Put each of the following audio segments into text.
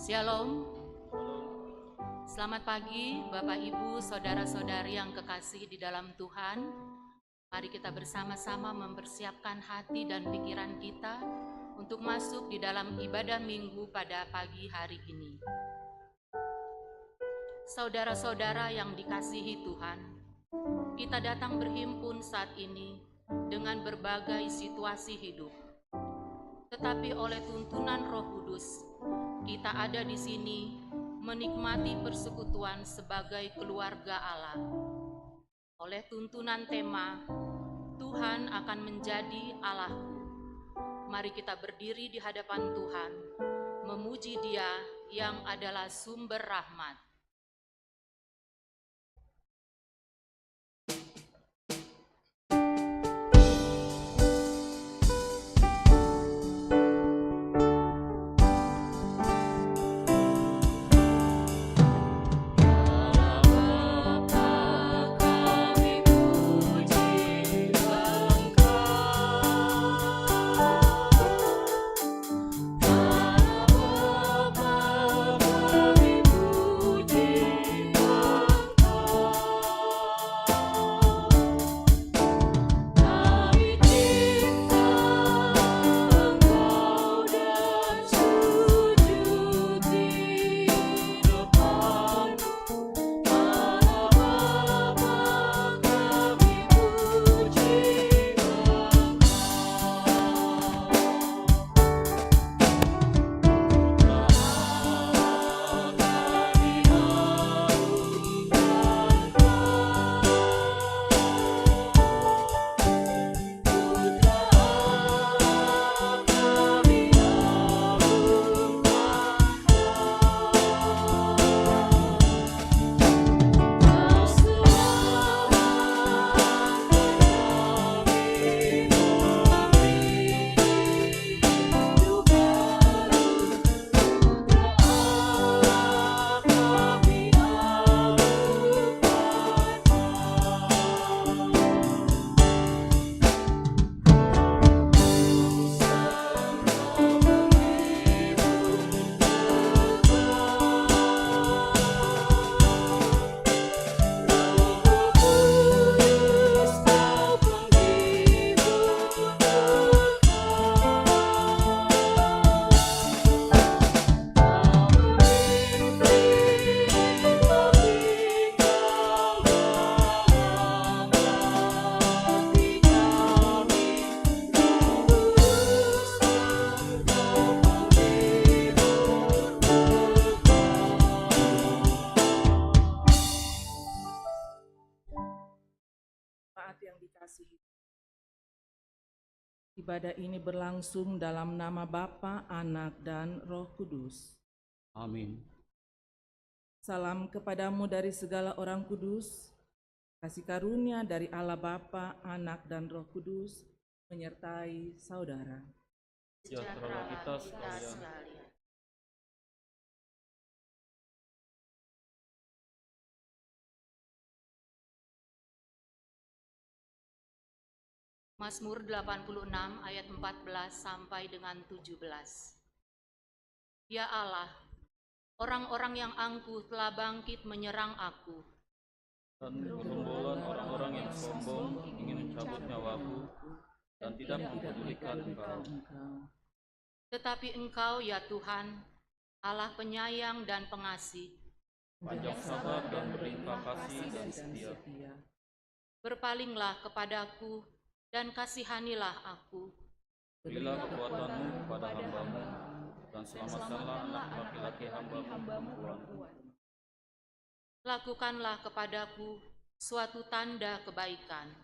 Shalom. Selamat pagi Bapak Ibu, saudara-saudari yang kekasih di dalam Tuhan. Mari kita bersama-sama mempersiapkan hati dan pikiran kita untuk masuk di dalam ibadah minggu pada pagi hari ini. Saudara-saudara yang dikasihi Tuhan, kita datang berhimpun saat ini dengan berbagai situasi hidup. Tetapi oleh tuntunan Roh Kudus, kita ada di sini menikmati persekutuan sebagai keluarga Allah. Oleh tuntunan tema, Tuhan akan menjadi Allahku. Mari kita berdiri di hadapan Tuhan, memuji Dia yang adalah sumber rahmat. Ibadah ini berlangsung dalam nama Bapa, Anak, dan Roh Kudus. Amin. Salam kepadamu dari segala orang kudus, kasih karunia dari Allah Bapa, Anak, dan Roh Kudus menyertai saudara. Sejahtera kita sekalian. Mazmur 86 ayat 14 sampai dengan 17. Ya Allah, orang-orang yang angkuh telah bangkit menyerang aku. Dan gerombolan orang-orang yang sombong ingin mencabut nyawaku dan tidak mempedulikan Engkau. Tetapi Engkau ya Tuhan, Allah penyayang dan pengasih, Panjang sabar dan berlimpah kasih dan setia. berpalinglah kepadaku dan kasihanilah aku. Berilah kekuatanmu kepada hamba-Mu dan selamatkanlah anak laki-laki hamba-Mu perempuan. Lakukanlah kepadaku suatu tanda kebaikan,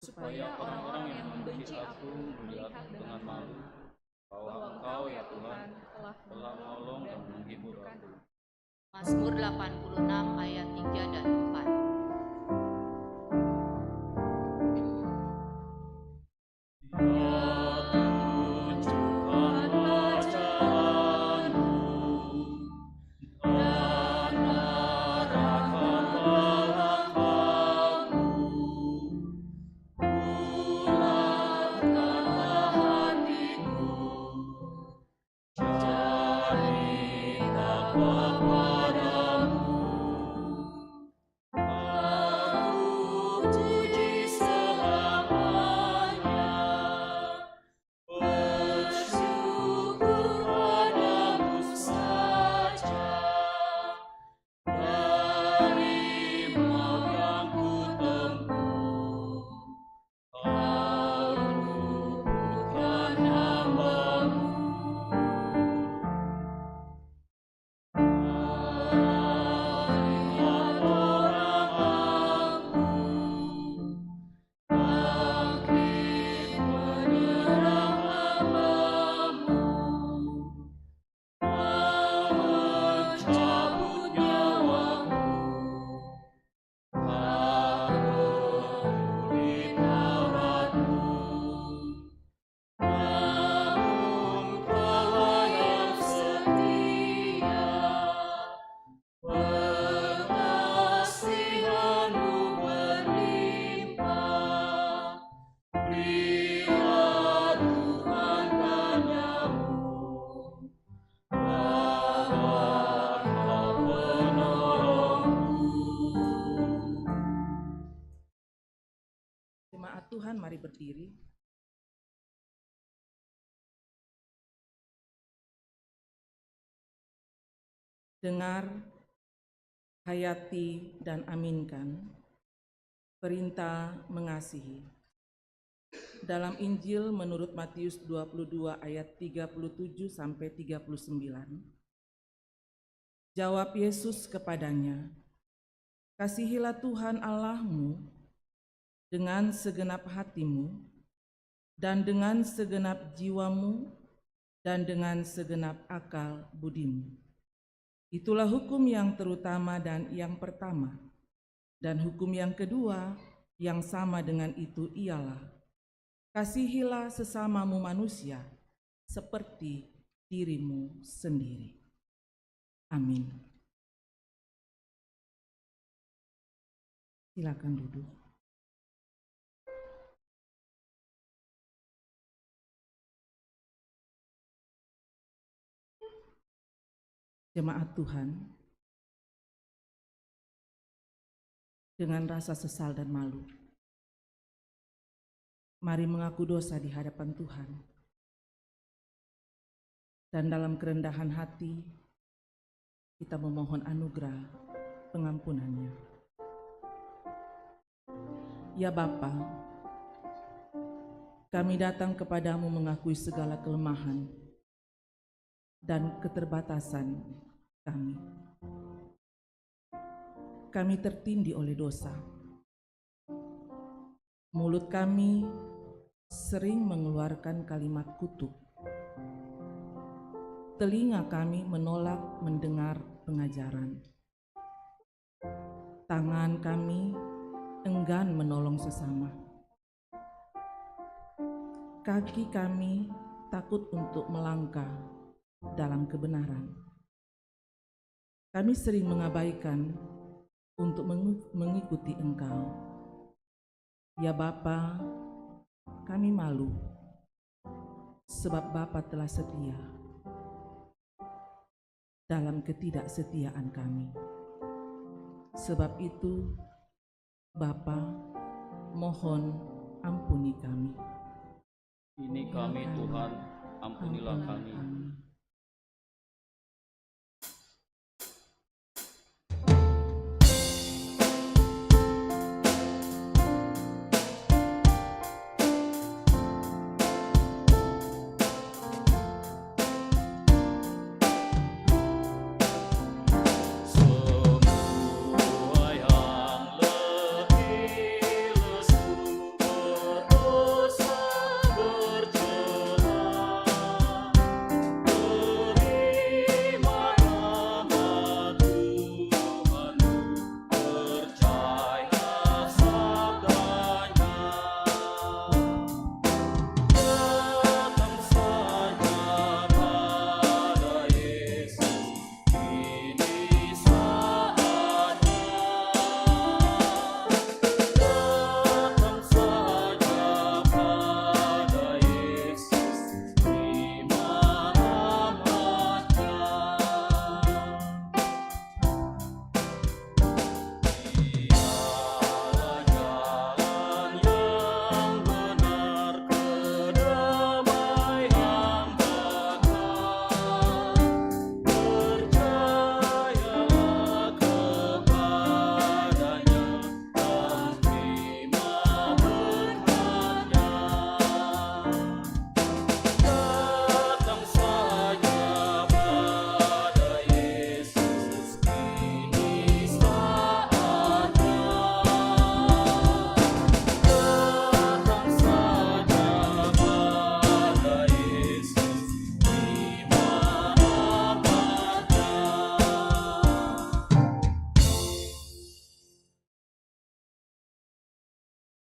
supaya orang-orang yang membenci aku melihat dengan malu bahwa Engkau ya Tuhan telah menolong dan menghibur aku. Mazmur 86 ayat 3 dan 4. Jadikan Jemaat Tuhan, mari berdiri. Dengar, hayati, dan aminkan perintah mengasihi. Dalam Injil menurut Matius 22 ayat 37 sampai 39. Jawab Yesus kepadanya, "Kasihilah Tuhan Allahmu dengan segenap hatimu, dan dengan segenap jiwamu, dan dengan segenap akal budimu. Itulah hukum yang terutama dan yang pertama. Dan hukum yang kedua yang sama dengan itu ialah, kasihilah sesamamu manusia seperti dirimu sendiri." Amin. Silakan duduk. Jemaat Tuhan, dengan rasa sesal dan malu, mari mengaku dosa di hadapan Tuhan. Dan dalam kerendahan hati, kita memohon anugerah pengampunannya. Ya Bapa, kami datang kepadamu mengakui segala kelemahan dan keterbatasan kami. Kami tertindih oleh dosa. Mulut kami sering mengeluarkan kalimat kutuk. Telinga kami menolak mendengar pengajaran. Tangan kami enggan menolong sesama. Kaki kami takut untuk melangkah dalam kebenaran. Kami sering mengabaikan untuk mengikuti Engkau. Ya Bapa, kami malu sebab Bapa telah setia dalam ketidaksetiaan kami. Sebab itu, Bapa, mohon ampuni kami. Ini kami Tuhan, ampunilah kami.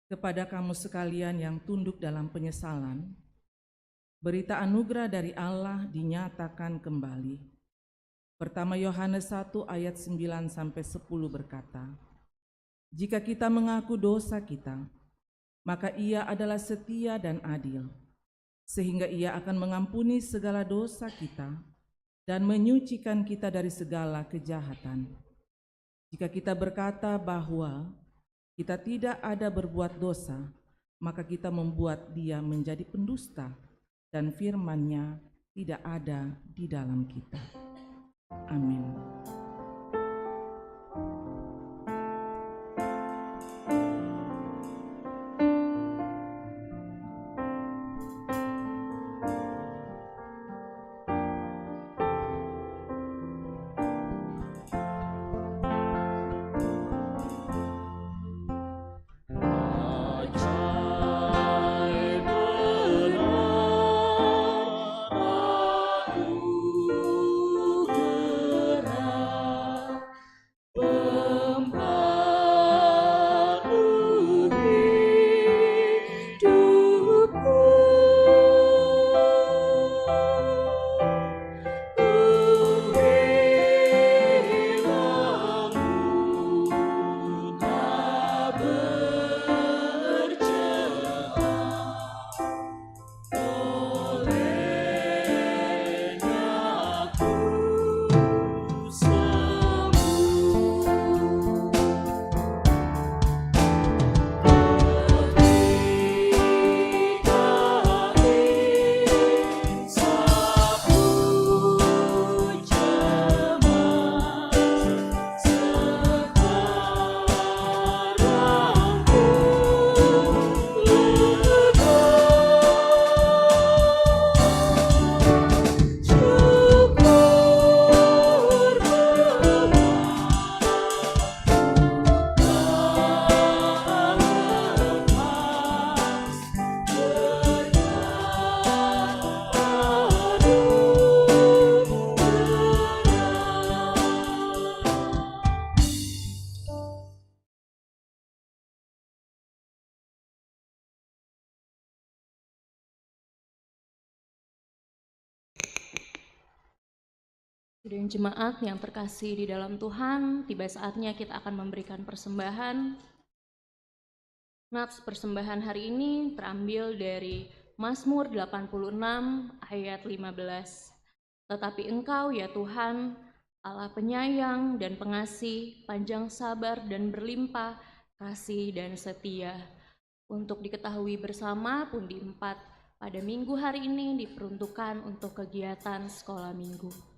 kepada kamu sekalian yang tunduk dalam penyesalan, berita anugerah dari Allah dinyatakan kembali. Pertama Yohanes 1 ayat 9-10 berkata, jika kita mengaku dosa kita, maka Ia adalah setia dan adil, sehingga Ia akan mengampuni segala dosa kita dan menyucikan kita dari segala kejahatan. Jika kita berkata bahwa kita tidak ada berbuat dosa, maka kita membuat Dia menjadi pendusta dan firman-Nya tidak ada di dalam kita. Amin. Dan jemaat yang terkasih di dalam Tuhan, tiba saatnya kita akan memberikan persembahan. Nats persembahan hari ini terambil dari Mazmur 86 ayat 15. Tetapi Engkau ya Tuhan, Allah penyayang dan pengasih, panjang sabar dan berlimpah kasih dan setia. Untuk diketahui bersama pundi 4 pada minggu hari ini diperuntukkan untuk kegiatan sekolah minggu.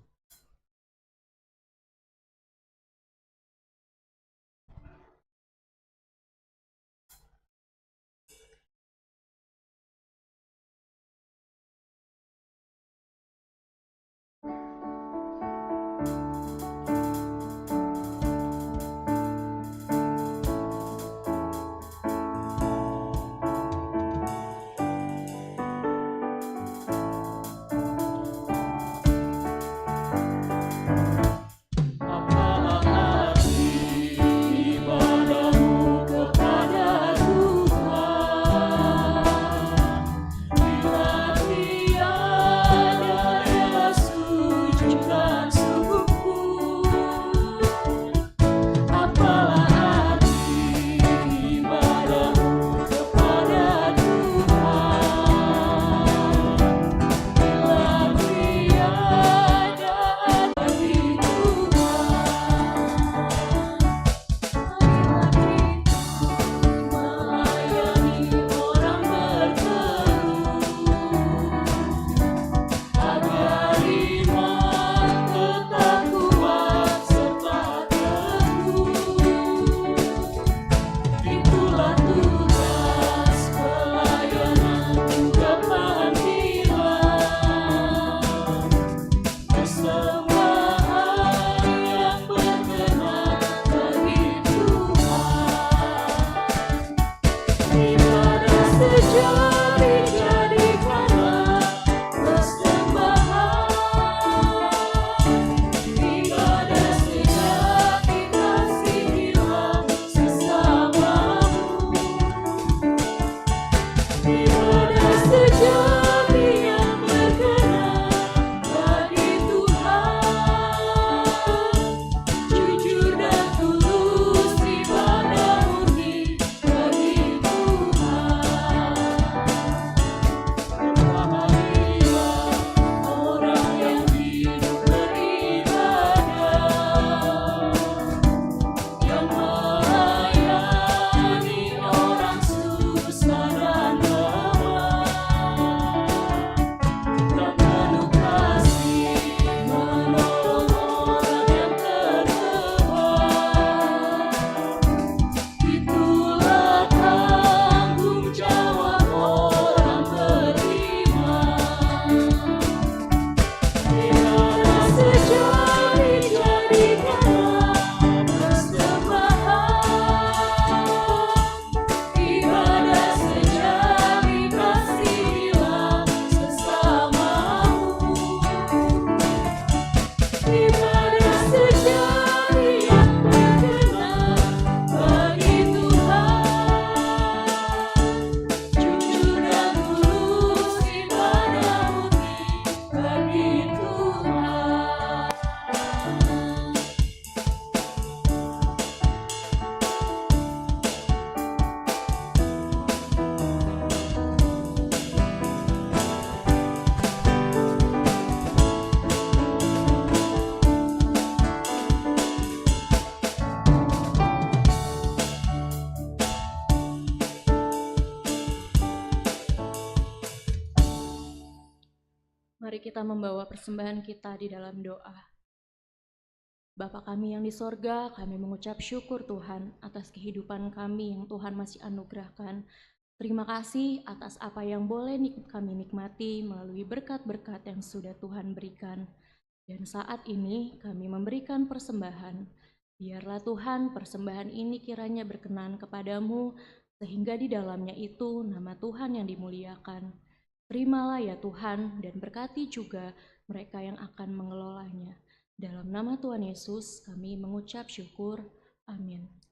kita membawa persembahan kita di dalam doa. Bapa kami yang di sorga, kami mengucap syukur Tuhan atas kehidupan kami yang Tuhan masih anugerahkan. Terima kasih atas apa yang boleh kami nikmati melalui berkat-berkat yang sudah Tuhan berikan. Dan saat ini kami memberikan persembahan. Biarlah Tuhan persembahan ini kiranya berkenan kepadamu, sehingga di dalamnya itu nama Tuhan yang dimuliakan. Terimalah ya Tuhan, dan berkati juga mereka yang akan mengelolanya. Dalam nama Tuhan Yesus kami mengucap syukur. Amin.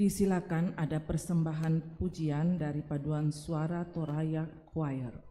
Disilakan ada persembahan pujian dari Paduan Suara Toraya Choir.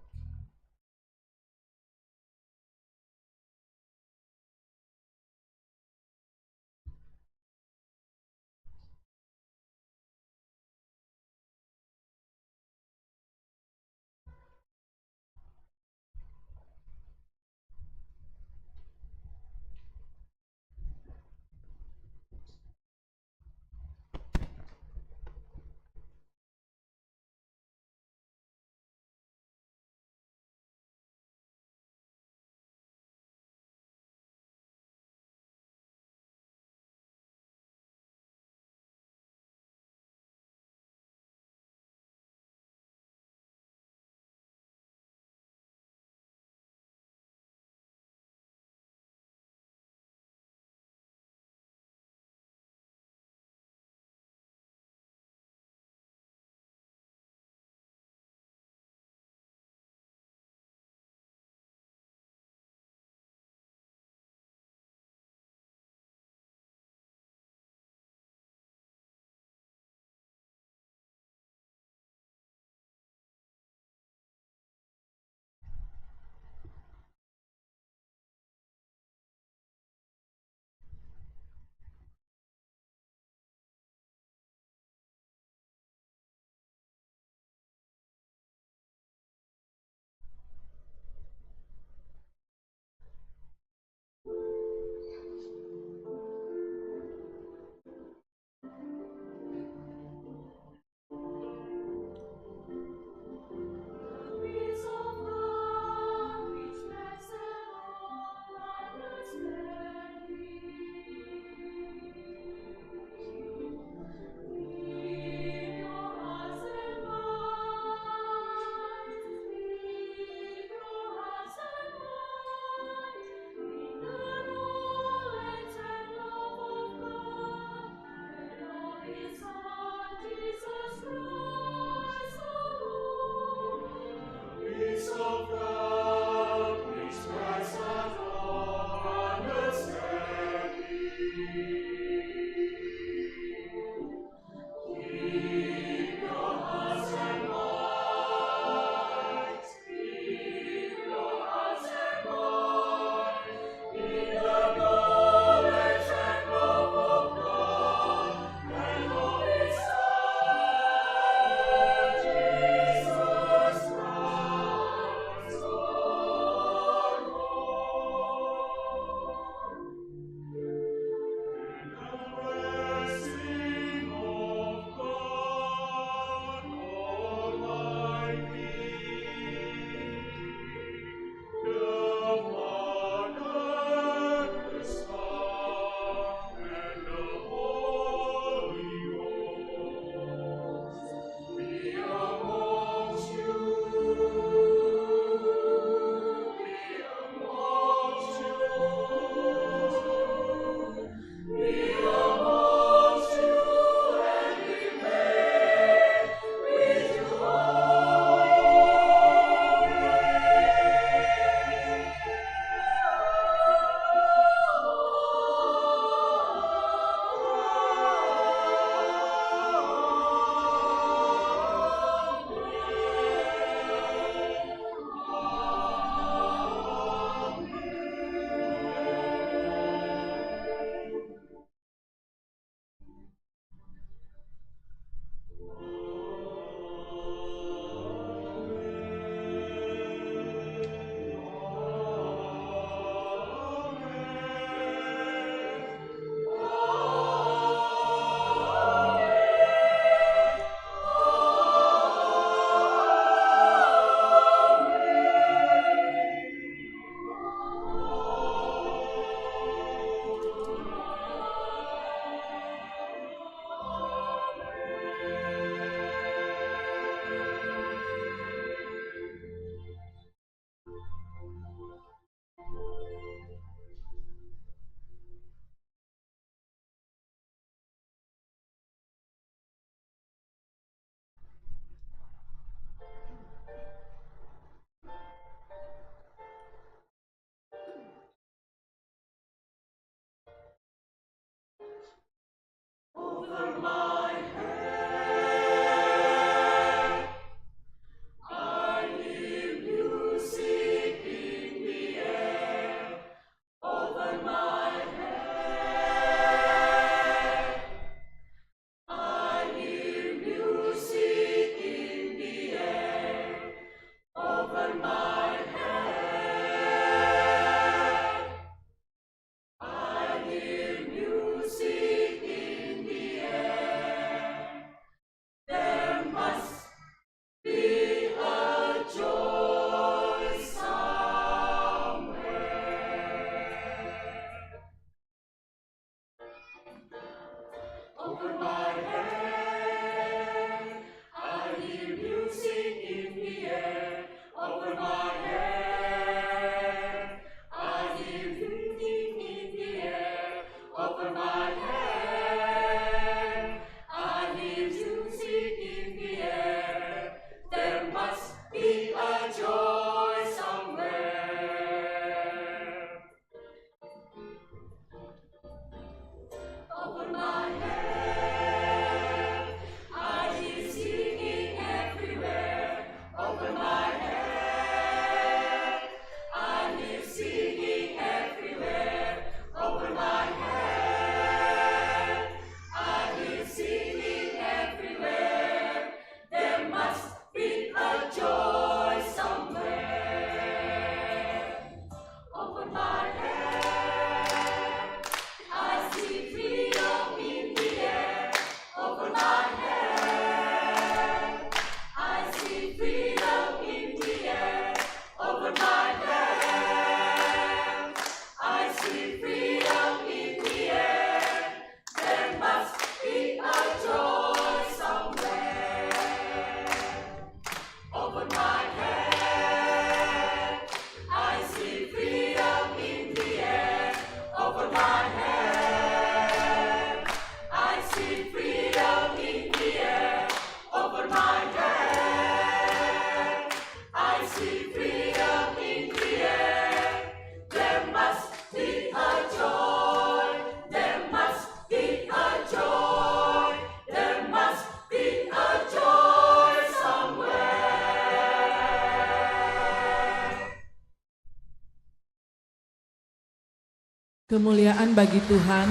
Kemuliaan bagi Tuhan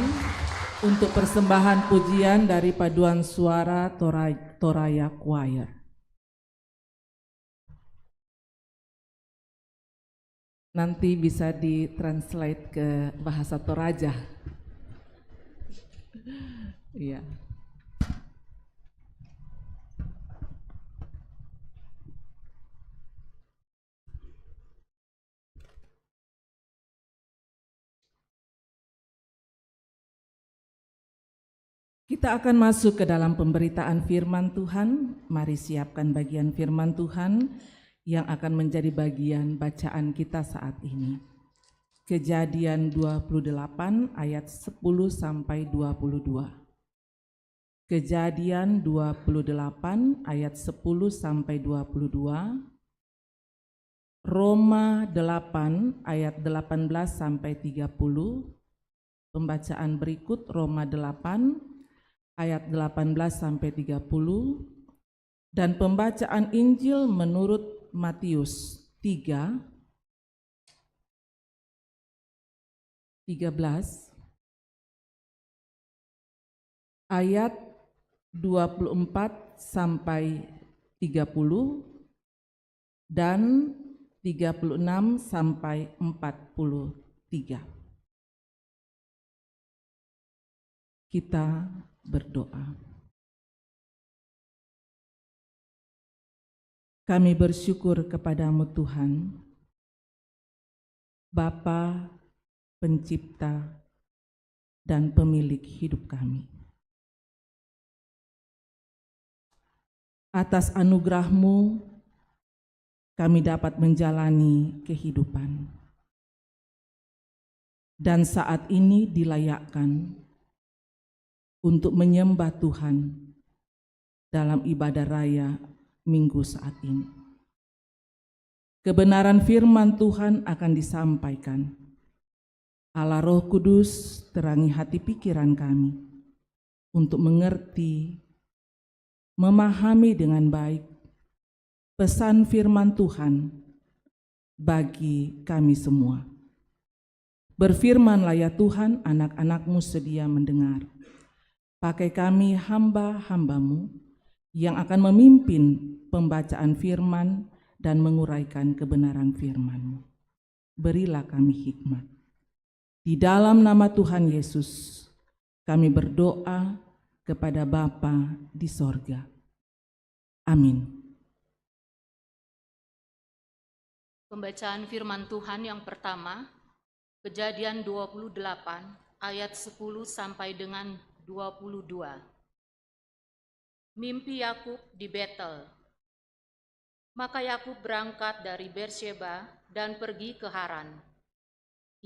untuk persembahan pujian dari paduan suara Toraya Choir. Nanti bisa ditranslate ke bahasa Toraja. Iya. Kita akan masuk ke dalam pemberitaan firman Tuhan. Mari siapkan bagian firman Tuhan yang akan menjadi bagian bacaan kita saat ini. Kejadian 28 ayat 10 sampai 22. Kejadian 28 ayat 10 sampai 22. Roma 8 ayat 18 sampai 30. Pembacaan berikut Roma 8 ayat 18 sampai 30 dan pembacaan Injil menurut Matius 3 13 ayat 24 sampai 30 dan 36 sampai 43. Kita berdoa. Kami bersyukur kepadamu Tuhan, Bapa, Pencipta, dan Pemilik hidup kami. Atas anugerah-Mu, kami dapat menjalani kehidupan. Dan saat ini dilayakkan untuk menyembah Tuhan dalam ibadah raya Minggu saat ini. Kebenaran firman Tuhan akan disampaikan. Allah Roh Kudus terangi hati pikiran kami, untuk mengerti, memahami dengan baik pesan firman Tuhan bagi kami semua. Berfirmanlah ya Tuhan, anak-anak-Mu sedia mendengar. Pakai kami hamba-hamba-Mu yang akan memimpin pembacaan firman dan menguraikan kebenaran firman-Mu. Berilah kami hikmat. Di dalam nama Tuhan Yesus, kami berdoa kepada Bapa di sorga. Amin. Pembacaan firman Tuhan yang pertama, Kejadian 28 ayat 10 sampai dengan 22. Mimpi Yakub di Betel. Maka Yakub berangkat dari Beersheba dan pergi ke Haran.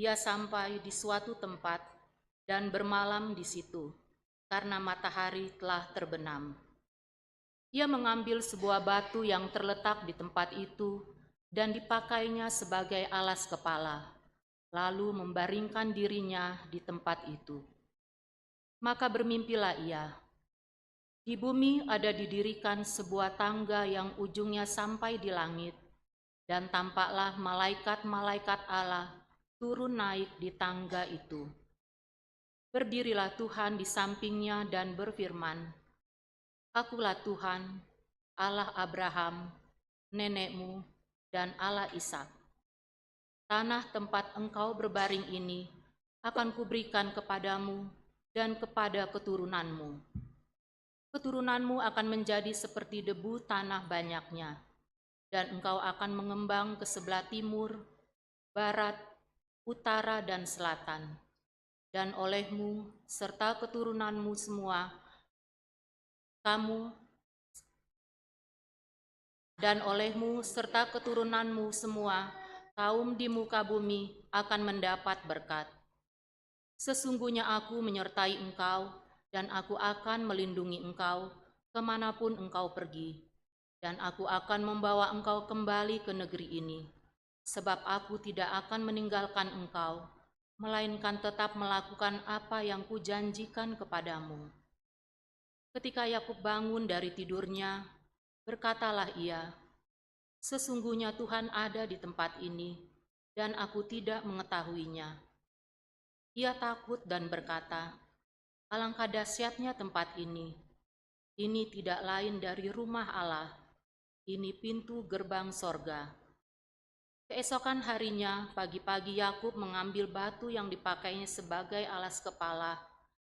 Ia sampai di suatu tempat dan bermalam di situ, karena matahari telah terbenam. Ia mengambil sebuah batu yang terletak di tempat itu dan dipakainya sebagai alas kepala, lalu membaringkan dirinya di tempat itu. Maka bermimpilah ia. Di bumi ada didirikan sebuah tangga yang ujungnya sampai di langit, dan tampaklah malaikat-malaikat Allah turun naik di tangga itu. Berdirilah Tuhan di sampingnya dan berfirman, Akulah Tuhan, Allah Abraham, nenekmu, dan Allah Ishak. Tanah tempat engkau berbaring ini akan kuberikan kepadamu dan kepada keturunanmu. Keturunanmu akan menjadi seperti debu tanah banyaknya, dan engkau akan mengembang ke sebelah timur, barat, utara, dan selatan. Dan olehmu serta keturunanmu semua, kaum di muka bumi akan mendapat berkat. Sesungguhnya aku menyertai engkau, dan aku akan melindungi engkau kemanapun engkau pergi, dan aku akan membawa engkau kembali ke negeri ini, sebab aku tidak akan meninggalkan engkau, melainkan tetap melakukan apa yang kujanjikan kepadamu. Ketika Yakub bangun dari tidurnya, berkatalah ia, Sesungguhnya Tuhan ada di tempat ini, dan aku tidak mengetahuinya. Ia takut dan berkata, Alangkah dahsyatnya tempat ini. Ini tidak lain dari rumah Allah. Ini pintu gerbang sorga. Keesokan harinya, pagi-pagi Yakub mengambil batu yang dipakainya sebagai alas kepala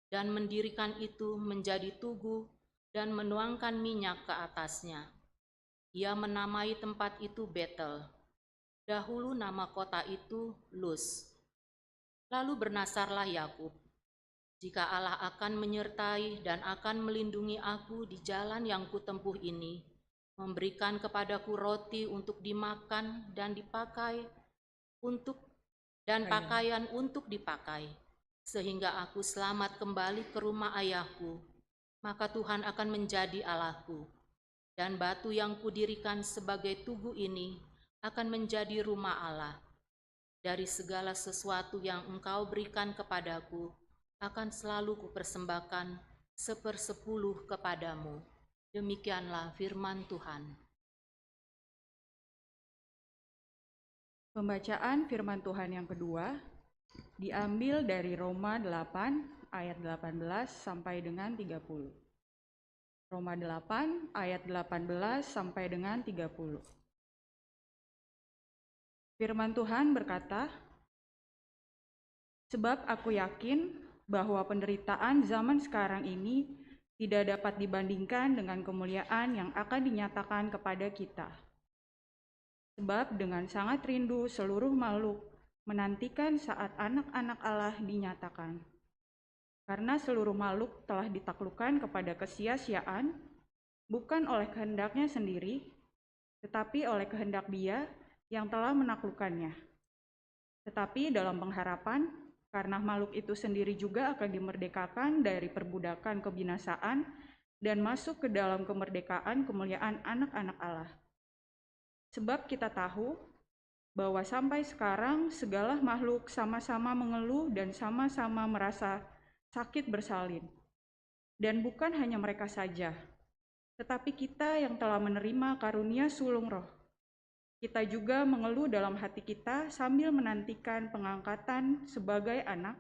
dan mendirikan itu menjadi tugu dan menuangkan minyak ke atasnya. Ia menamai tempat itu Betel. Dahulu nama kota itu Luz. Lalu bernasarlah Yakub, jika Allah akan menyertai dan akan melindungi aku di jalan yang kutempuh ini, memberikan kepadaku roti untuk dimakan dan pakaian untuk dipakai, sehingga aku selamat kembali ke rumah ayahku, maka Tuhan akan menjadi Allahku, dan batu yang kudirikan sebagai tugu ini akan menjadi rumah Allah. Dari segala sesuatu yang engkau berikan kepadaku, akan selalu kupersembahkan 1/10 kepadamu. Demikianlah firman Tuhan. Pembacaan firman Tuhan yang kedua diambil dari Roma 8 ayat 18 sampai dengan 30. Roma 8 ayat 18 sampai dengan 30. Firman Tuhan berkata, Sebab aku yakin bahwa penderitaan zaman sekarang ini tidak dapat dibandingkan dengan kemuliaan yang akan dinyatakan kepada kita. Sebab dengan sangat rindu seluruh makhluk menantikan saat anak-anak Allah dinyatakan. Karena seluruh makhluk telah ditaklukkan kepada kesia-siaan, bukan oleh kehendaknya sendiri, tetapi oleh kehendak Dia yang telah menaklukkannya. Tetapi dalam pengharapan, karena makhluk itu sendiri juga akan dimerdekakan dari perbudakan kebinasaan dan masuk ke dalam kemerdekaan kemuliaan anak-anak Allah. Sebab kita tahu bahwa sampai sekarang segala makhluk sama-sama mengeluh dan sama-sama merasa sakit bersalin. Dan bukan hanya mereka saja, tetapi kita yang telah menerima karunia sulung Roh. Kita juga mengeluh dalam hati kita sambil menantikan pengangkatan sebagai anak,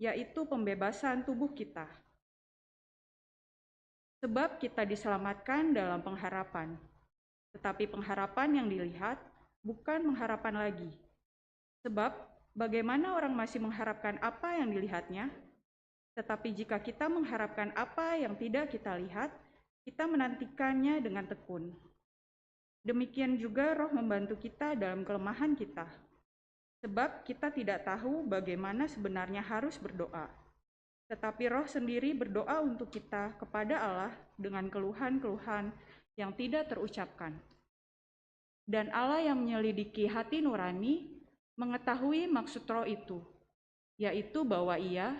yaitu pembebasan tubuh kita. Sebab kita diselamatkan dalam pengharapan, tetapi pengharapan yang dilihat bukan pengharapan lagi. Sebab bagaimana orang masih mengharapkan apa yang dilihatnya? Tetapi jika kita mengharapkan apa yang tidak kita lihat, kita menantikannya dengan tekun. Demikian juga Roh membantu kita dalam kelemahan kita. Sebab kita tidak tahu bagaimana sebenarnya harus berdoa. Tetapi Roh sendiri berdoa untuk kita kepada Allah dengan keluhan-keluhan yang tidak terucapkan. Dan Allah yang menyelidiki hati nurani mengetahui maksud Roh itu, yaitu bahwa Ia,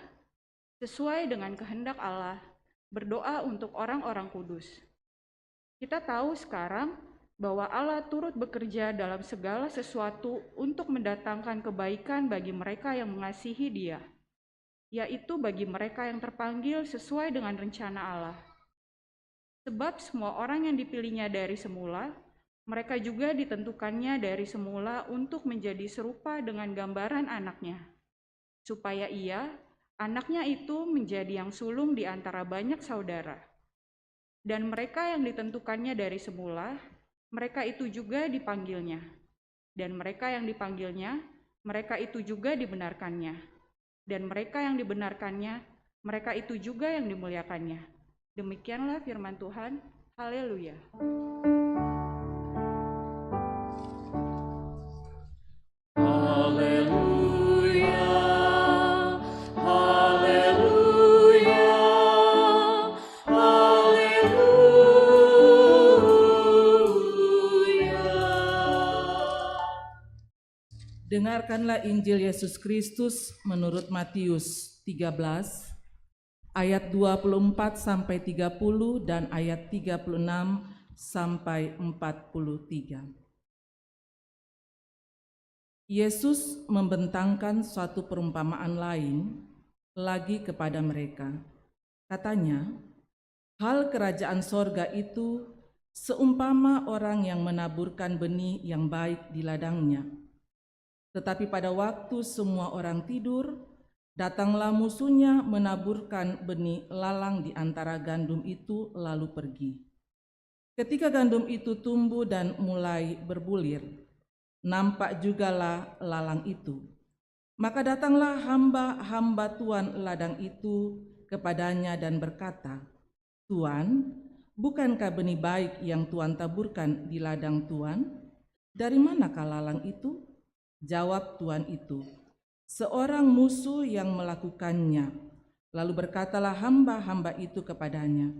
sesuai dengan kehendak Allah, berdoa untuk orang-orang kudus. Kita tahu sekarang bahwa Allah turut bekerja dalam segala sesuatu untuk mendatangkan kebaikan bagi mereka yang mengasihi Dia, yaitu bagi mereka yang terpanggil sesuai dengan rencana Allah. Sebab semua orang yang dipilihnya dari semula, mereka juga ditentukannya dari semula untuk menjadi serupa dengan gambaran anaknya, supaya Ia, anaknya itu, menjadi yang sulung di antara banyak saudara. Dan mereka yang ditentukannya dari semula, mereka itu juga dipanggilnya. Dan mereka yang dipanggilnya, mereka itu juga dibenarkannya. Dan mereka yang dibenarkannya, mereka itu juga yang dimuliakannya. Demikianlah firman Tuhan. Haleluya. Dengarkanlah Injil Yesus Kristus menurut Matius 13 ayat 24 sampai 30 dan ayat 36 sampai 43. Yesus membentangkan suatu perumpamaan lain lagi kepada mereka. Katanya, hal kerajaan sorga itu seumpama orang yang menaburkan benih yang baik di ladangnya. Tetapi pada waktu semua orang tidur, datanglah musuhnya menaburkan benih lalang di antara gandum itu lalu pergi. Ketika gandum itu tumbuh dan mulai berbulir, nampak jugalah lalang itu. Maka datanglah hamba-hamba tuan ladang itu kepadanya dan berkata, "Tuan, bukankah benih baik yang Tuan taburkan di ladang Tuan? Dari manakah lalang itu?" Jawab tuan itu, "Seorang musuh yang melakukannya." Lalu berkatalah hamba-hamba itu kepadanya,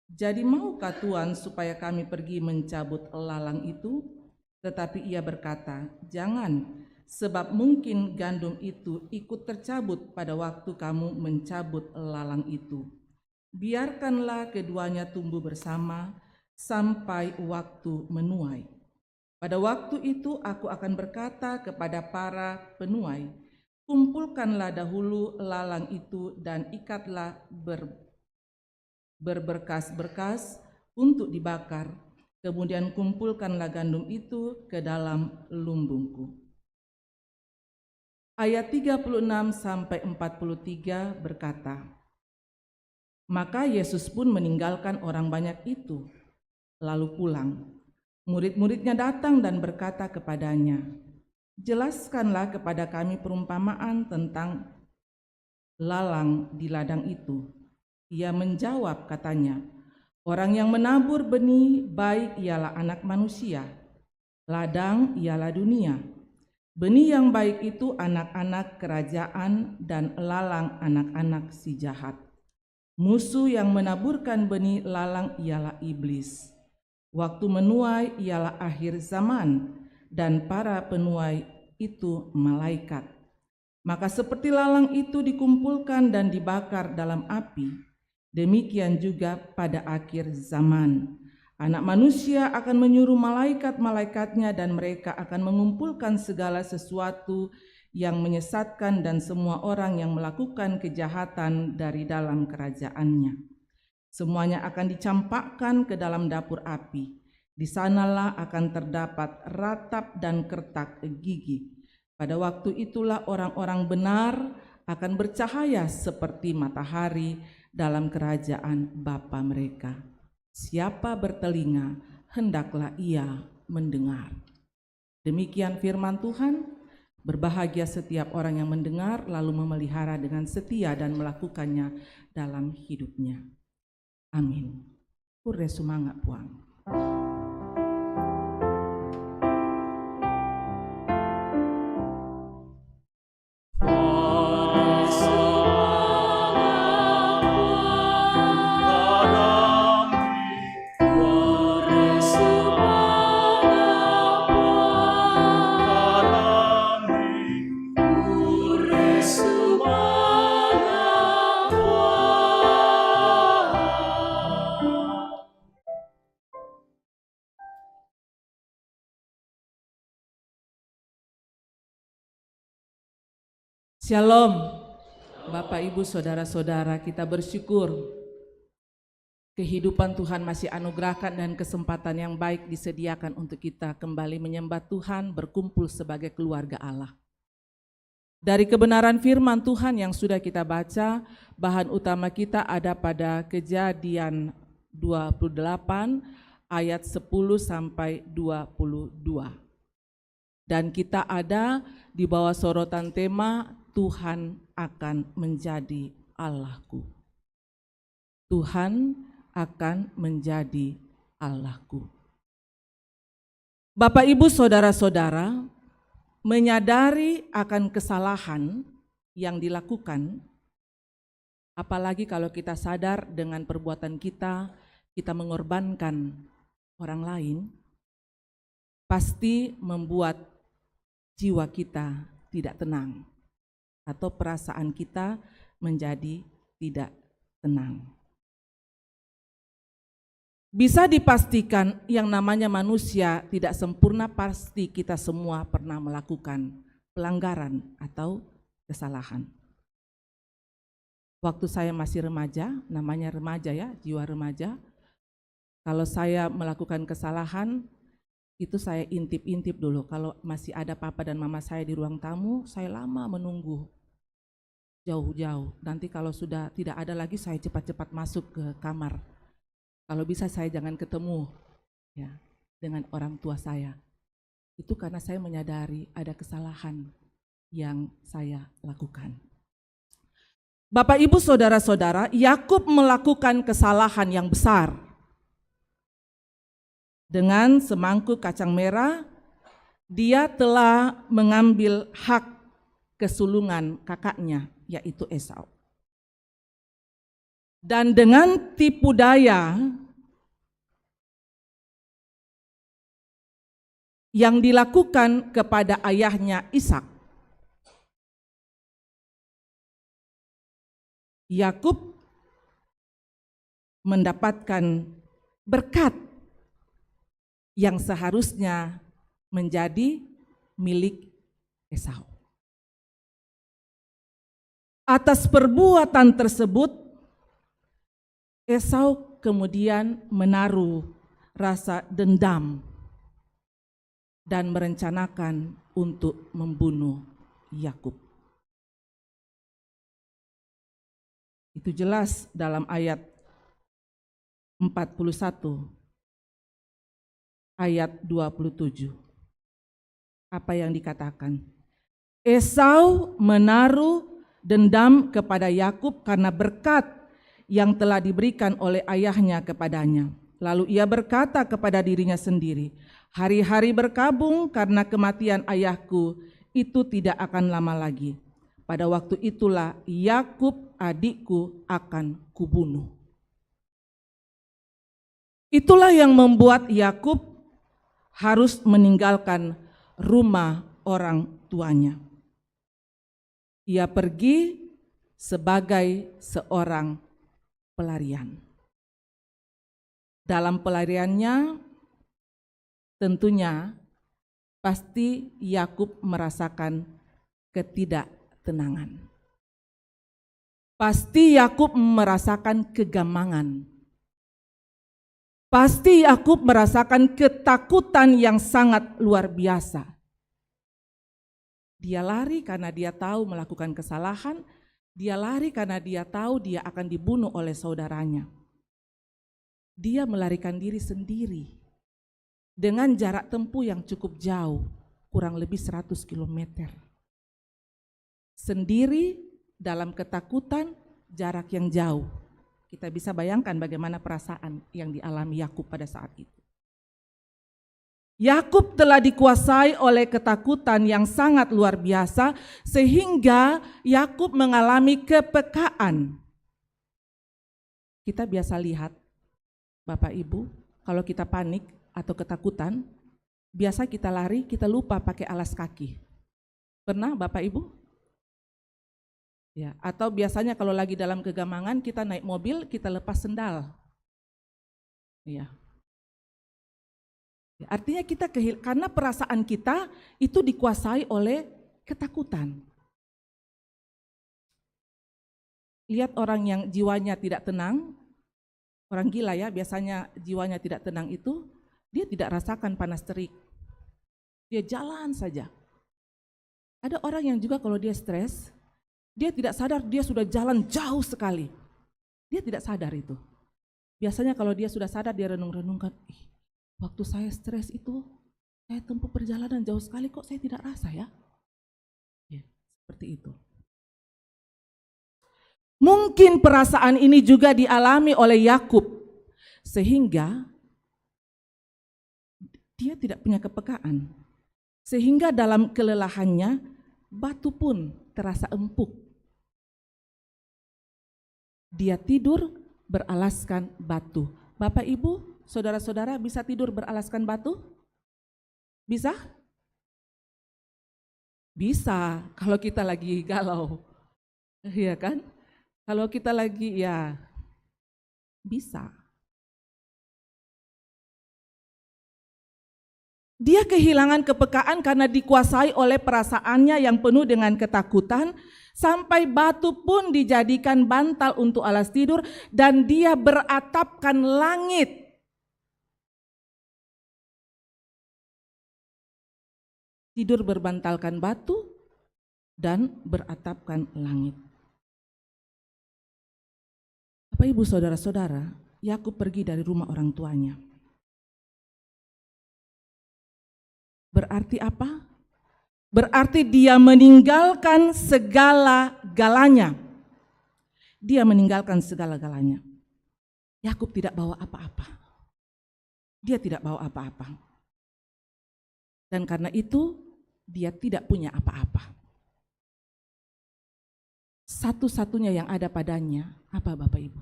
"Jadi maukah Tuan supaya kami pergi mencabut lalang itu?" Tetapi ia berkata, "Jangan, sebab mungkin gandum itu ikut tercabut pada waktu kamu mencabut lalang itu. Biarkanlah keduanya tumbuh bersama sampai waktu menuai. Pada waktu itu aku akan berkata kepada para penuai, kumpulkanlah dahulu lalang itu dan ikatlah berberkas-berkas untuk dibakar. Kemudian kumpulkanlah gandum itu ke dalam lumbungku." Ayat 36 sampai 43 berkata, "Maka Yesus pun meninggalkan orang banyak itu, lalu pulang. Murid-muridnya datang dan berkata kepadanya, 'Jelaskanlah kepada kami perumpamaan tentang lalang di ladang itu.' Ia menjawab katanya, 'Orang yang menabur benih baik ialah anak manusia, ladang ialah dunia. Benih yang baik itu anak-anak kerajaan dan lalang anak-anak si jahat. Musuh yang menaburkan benih lalang ialah iblis. Waktu menuai ialah akhir zaman, dan para penuai itu malaikat. Maka seperti lalang itu dikumpulkan dan dibakar dalam api, demikian juga pada akhir zaman. Anak manusia akan menyuruh malaikat-malaikatnya dan mereka akan mengumpulkan segala sesuatu yang menyesatkan dan semua orang yang melakukan kejahatan dari dalam kerajaannya. Semuanya akan dicampakkan ke dalam dapur api. Di sanalah akan terdapat ratap dan kertak gigi. Pada waktu itulah orang-orang benar akan bercahaya seperti matahari dalam kerajaan Bapa mereka. Siapa bertelinga, hendaklah ia mendengar. Demikian firman Tuhan. Berbahagia setiap orang yang mendengar lalu memelihara dengan setia dan melakukannya dalam hidupnya. Amin. Pure sumanga puang. Shalom, Bapak Ibu Saudara-saudara, kita bersyukur kehidupan Tuhan masih anugerahkan dan kesempatan yang baik disediakan untuk kita kembali menyembah Tuhan, berkumpul sebagai keluarga Allah. Dari kebenaran firman Tuhan yang sudah kita baca, bahan utama kita ada pada Kejadian 28 ayat 10 sampai 22. Dan kita ada di bawah sorotan tema Tuhan akan menjadi Allahku. Tuhan akan menjadi Allahku. Bapak, Ibu, Saudara-saudara, menyadari akan kesalahan yang dilakukan, apalagi kalau kita sadar dengan perbuatan kita mengorbankan orang lain, pasti membuat jiwa kita tidak tenang. Atau perasaan kita menjadi tidak tenang. Bisa dipastikan yang namanya manusia tidak sempurna, pasti kita semua pernah melakukan pelanggaran atau kesalahan. Waktu saya masih remaja, namanya remaja ya, jiwa remaja, kalau saya melakukan kesalahan, itu saya intip-intip dulu. Kalau masih ada papa dan mama saya di ruang tamu, saya lama menunggu jauh-jauh. Nanti kalau sudah tidak ada lagi, saya cepat-cepat masuk ke kamar. Kalau bisa saya jangan ketemu ya dengan orang tua saya. Itu karena saya menyadari ada kesalahan yang saya lakukan. Bapak, Ibu, Saudara-saudara, Yakub melakukan kesalahan yang besar. Dengan semangkuk kacang merah, dia telah mengambil hak kesulungan kakaknya, yaitu Esau. Dan dengan tipu daya yang dilakukan kepada ayahnya Ishak, Yakub mendapatkan berkat yang seharusnya menjadi milik Esau. Atas perbuatan tersebut, Esau kemudian menaruh rasa dendam dan merencanakan untuk membunuh Yakub. Itu jelas dalam ayat 41. Ayat 27. Apa yang dikatakan? Esau menaruh dendam kepada Yakub karena berkat yang telah diberikan oleh ayahnya kepadanya. Lalu ia berkata kepada dirinya sendiri, hari-hari berkabung karena kematian ayahku itu tidak akan lama lagi. Pada waktu itulah Yakub adikku akan kubunuh. Itulah yang membuat Yakub harus meninggalkan rumah orang tuanya. Ia pergi sebagai seorang pelarian. Dalam pelariannya tentunya pasti Yakub merasakan ketidaktenangan. Pasti Yakub merasakan kegamangan Pasti Yakub merasakan ketakutan yang sangat luar biasa. Dia lari karena dia tahu melakukan kesalahan, dia lari karena dia tahu dia akan dibunuh oleh saudaranya. Dia melarikan diri sendiri dengan jarak tempuh yang cukup jauh, kurang lebih 100 km. Sendiri dalam ketakutan, jarak yang jauh. Kita bisa bayangkan bagaimana perasaan yang dialami Yakub pada saat itu. Yakub telah dikuasai oleh ketakutan yang sangat luar biasa sehingga Yakub mengalami kepekaan. Kita biasa lihat, Bapak Ibu, kalau kita panik atau ketakutan, biasa kita lari, kita lupa pakai alas kaki. Pernah Bapak Ibu? Ya, atau biasanya kalau lagi dalam kegamangan kita naik mobil, kita lepas sendal. Ya. Artinya kita karena perasaan kita itu dikuasai oleh ketakutan. Lihat orang yang jiwanya tidak tenang, orang gila ya, biasanya jiwanya tidak tenang itu, dia tidak rasakan panas terik. Dia jalan saja. Ada orang yang juga kalau dia stres, dia tidak sadar dia sudah jalan jauh sekali. Dia tidak sadar itu. Biasanya kalau dia sudah sadar, dia renung-renungkan, waktu saya stres itu, saya tempuh perjalanan jauh sekali kok saya tidak rasa ya. Ya, seperti itu. Mungkin perasaan ini juga dialami oleh Yakub, sehingga dia tidak punya kepekaan. Sehingga dalam kelelahannya, batu pun terasa empuk. Dia tidur beralaskan batu. Bapak Ibu, saudara-saudara bisa tidur beralaskan batu? Bisa? Bisa, kalau kita lagi galau. Iya kan? Kalau kita lagi ya bisa. Dia kehilangan kepekaan karena dikuasai oleh perasaannya yang penuh dengan ketakutan, sampai batu pun dijadikan bantal untuk alas tidur dan dia beratapkan langit. Tidur berbantalkan batu dan beratapkan langit. Bapak Ibu saudara-saudara, Yakub pergi dari rumah orang tuanya. Berarti apa? Berarti dia meninggalkan segala-galanya. Dia meninggalkan segala-galanya. Yakub tidak bawa apa-apa. Dia tidak bawa apa-apa. Dan karena itu dia tidak punya apa-apa. Satu-satunya yang ada padanya apa Bapak Ibu?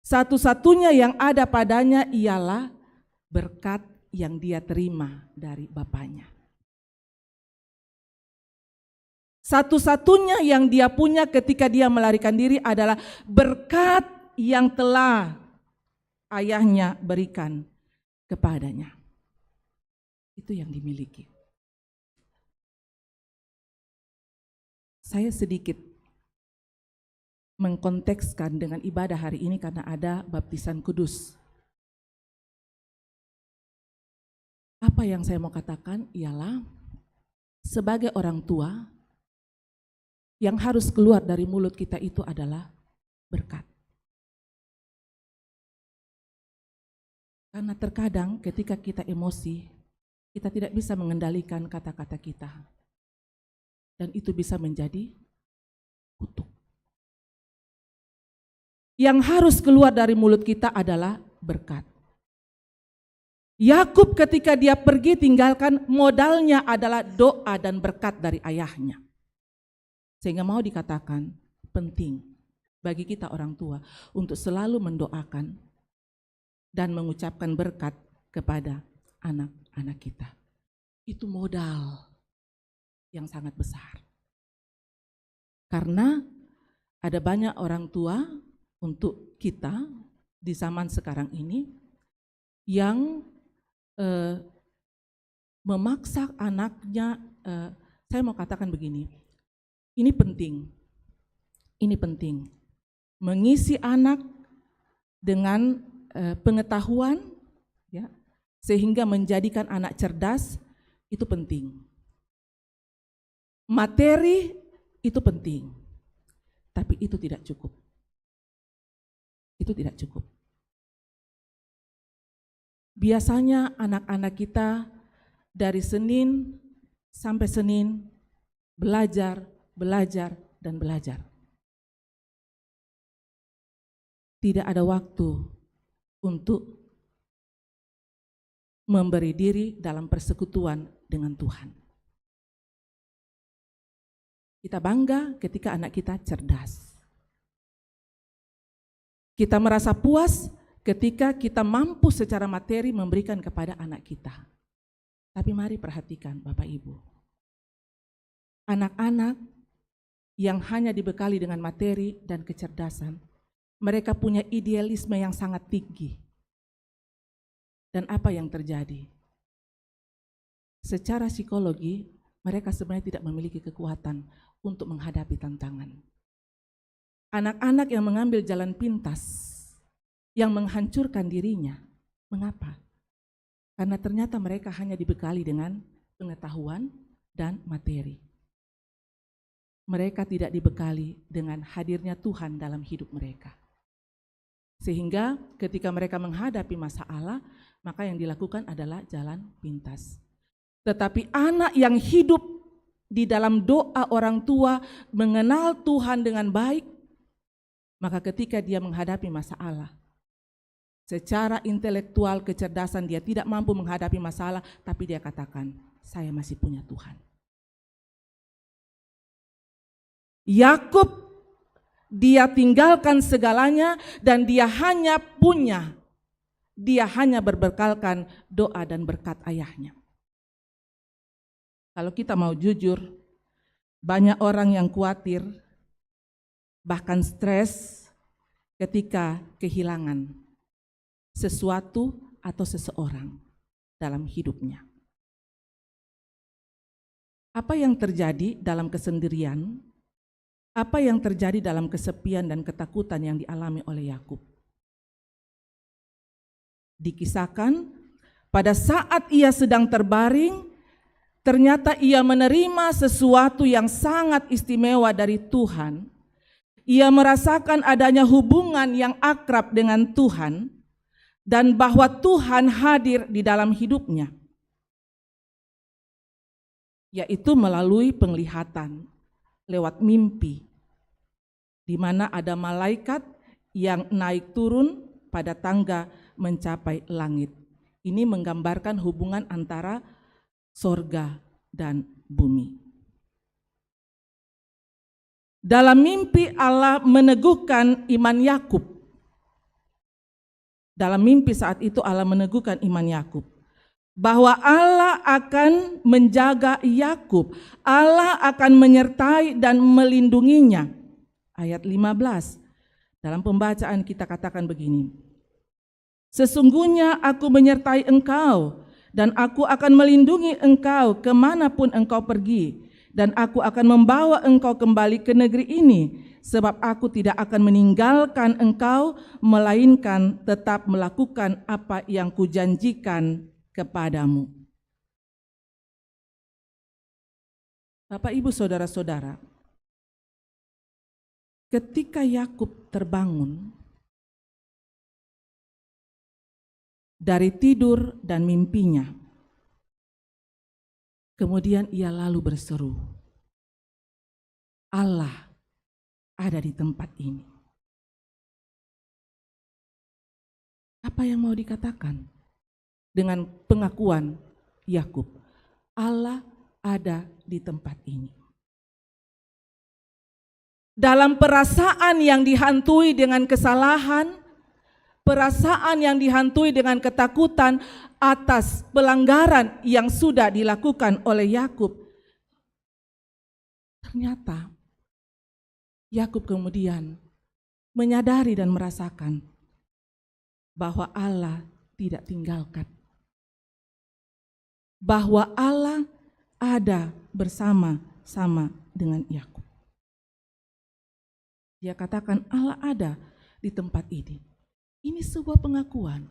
Satu-satunya yang ada padanya ialah berkat yang dia terima dari bapaknya. Satu-satunya yang dia punya ketika dia melarikan diri adalah berkat yang telah ayahnya berikan kepadanya. Itu yang dimiliki. Saya sedikit mengkontekskan dengan ibadah hari ini karena ada baptisan kudus. Apa yang saya mau katakan ialah sebagai orang tua, yang harus keluar dari mulut kita itu adalah berkat. Karena terkadang ketika kita emosi, kita tidak bisa mengendalikan kata-kata kita. Dan itu bisa menjadi kutuk. Yang harus keluar dari mulut kita adalah berkat. Yakub ketika dia pergi tinggalkan modalnya adalah doa dan berkat dari ayahnya. Sehingga mau dikatakan penting bagi kita orang tua untuk selalu mendoakan dan mengucapkan berkat kepada anak-anak kita. Itu modal yang sangat besar. Karena ada banyak orang tua untuk kita di zaman sekarang ini yang memaksa anaknya, saya mau katakan begini, ini penting, mengisi anak dengan pengetahuan, ya, sehingga menjadikan anak cerdas itu penting. Materi itu penting, tapi itu tidak cukup. Itu tidak cukup. Biasanya anak-anak kita dari Senin sampai Senin belajar, dan belajar. Tidak ada waktu untuk memberi diri dalam persekutuan dengan Tuhan. Kita bangga ketika anak kita cerdas. Kita merasa puas ketika kita mampu secara materi memberikan kepada anak kita. Tapi mari perhatikan Bapak Ibu. Anak-anak yang hanya dibekali dengan materi dan kecerdasan, mereka punya idealisme yang sangat tinggi. Dan apa yang terjadi? Secara psikologi, mereka sebenarnya tidak memiliki kekuatan untuk menghadapi tantangan. Anak-anak yang mengambil jalan pintas, yang menghancurkan dirinya. Mengapa? Karena ternyata mereka hanya dibekali dengan pengetahuan dan materi. Mereka tidak dibekali dengan hadirnya Tuhan dalam hidup mereka. Sehingga ketika mereka menghadapi masalah, maka yang dilakukan adalah jalan pintas. Tetapi anak yang hidup di dalam doa orang tua, mengenal Tuhan dengan baik, maka ketika dia menghadapi masalah, secara intelektual kecerdasan dia tidak mampu menghadapi masalah, tapi dia katakan, saya masih punya Tuhan. Yakub, dia tinggalkan segalanya dan dia hanya berbekalkan doa dan berkat ayahnya. Kalau kita mau jujur, banyak orang yang khawatir, bahkan stres ketika kehilangan sesuatu atau seseorang dalam hidupnya. Apa yang terjadi dalam kesendirian? Apa yang terjadi dalam kesepian dan ketakutan yang dialami oleh Yakub? Dikisahkan pada saat ia sedang terbaring, ternyata ia menerima sesuatu yang sangat istimewa dari Tuhan. Ia merasakan adanya hubungan yang akrab dengan Tuhan dan bahwa Tuhan hadir di dalam hidupnya, yaitu melalui penglihatan lewat mimpi, di mana ada malaikat yang naik turun pada tangga mencapai langit. Ini menggambarkan hubungan antara sorga dan bumi. Dalam mimpi Allah meneguhkan iman Yakub. Dalam mimpi saat itu Allah meneguhkan iman Yakub, bahwa Allah akan menjaga Yakub, Allah akan menyertai dan melindunginya. Ayat 15, dalam pembacaan kita katakan begini, sesungguhnya aku menyertai engkau, dan aku akan melindungi engkau kemanapun engkau pergi, dan aku akan membawa engkau kembali ke negeri ini, sebab aku tidak akan meninggalkan engkau, melainkan tetap melakukan apa yang kujanjikan kepadamu. Bapak, Ibu, saudara-saudara, ketika Yakub terbangun dari tidur dan mimpinya, kemudian ia lalu berseru, Allah ada di tempat ini. Apa yang mau dikatakan dengan pengakuan Yakub? Allah ada di tempat ini. Dalam perasaan yang dihantui dengan kesalahan, perasaan yang dihantui dengan ketakutan atas pelanggaran yang sudah dilakukan oleh Yakub, ternyata Yakub kemudian menyadari dan merasakan bahwa Allah tidak tinggalkan, bahwa Allah ada bersama-sama dengan Yakub. Dia katakan Allah ada di tempat ini. Ini sebuah pengakuan.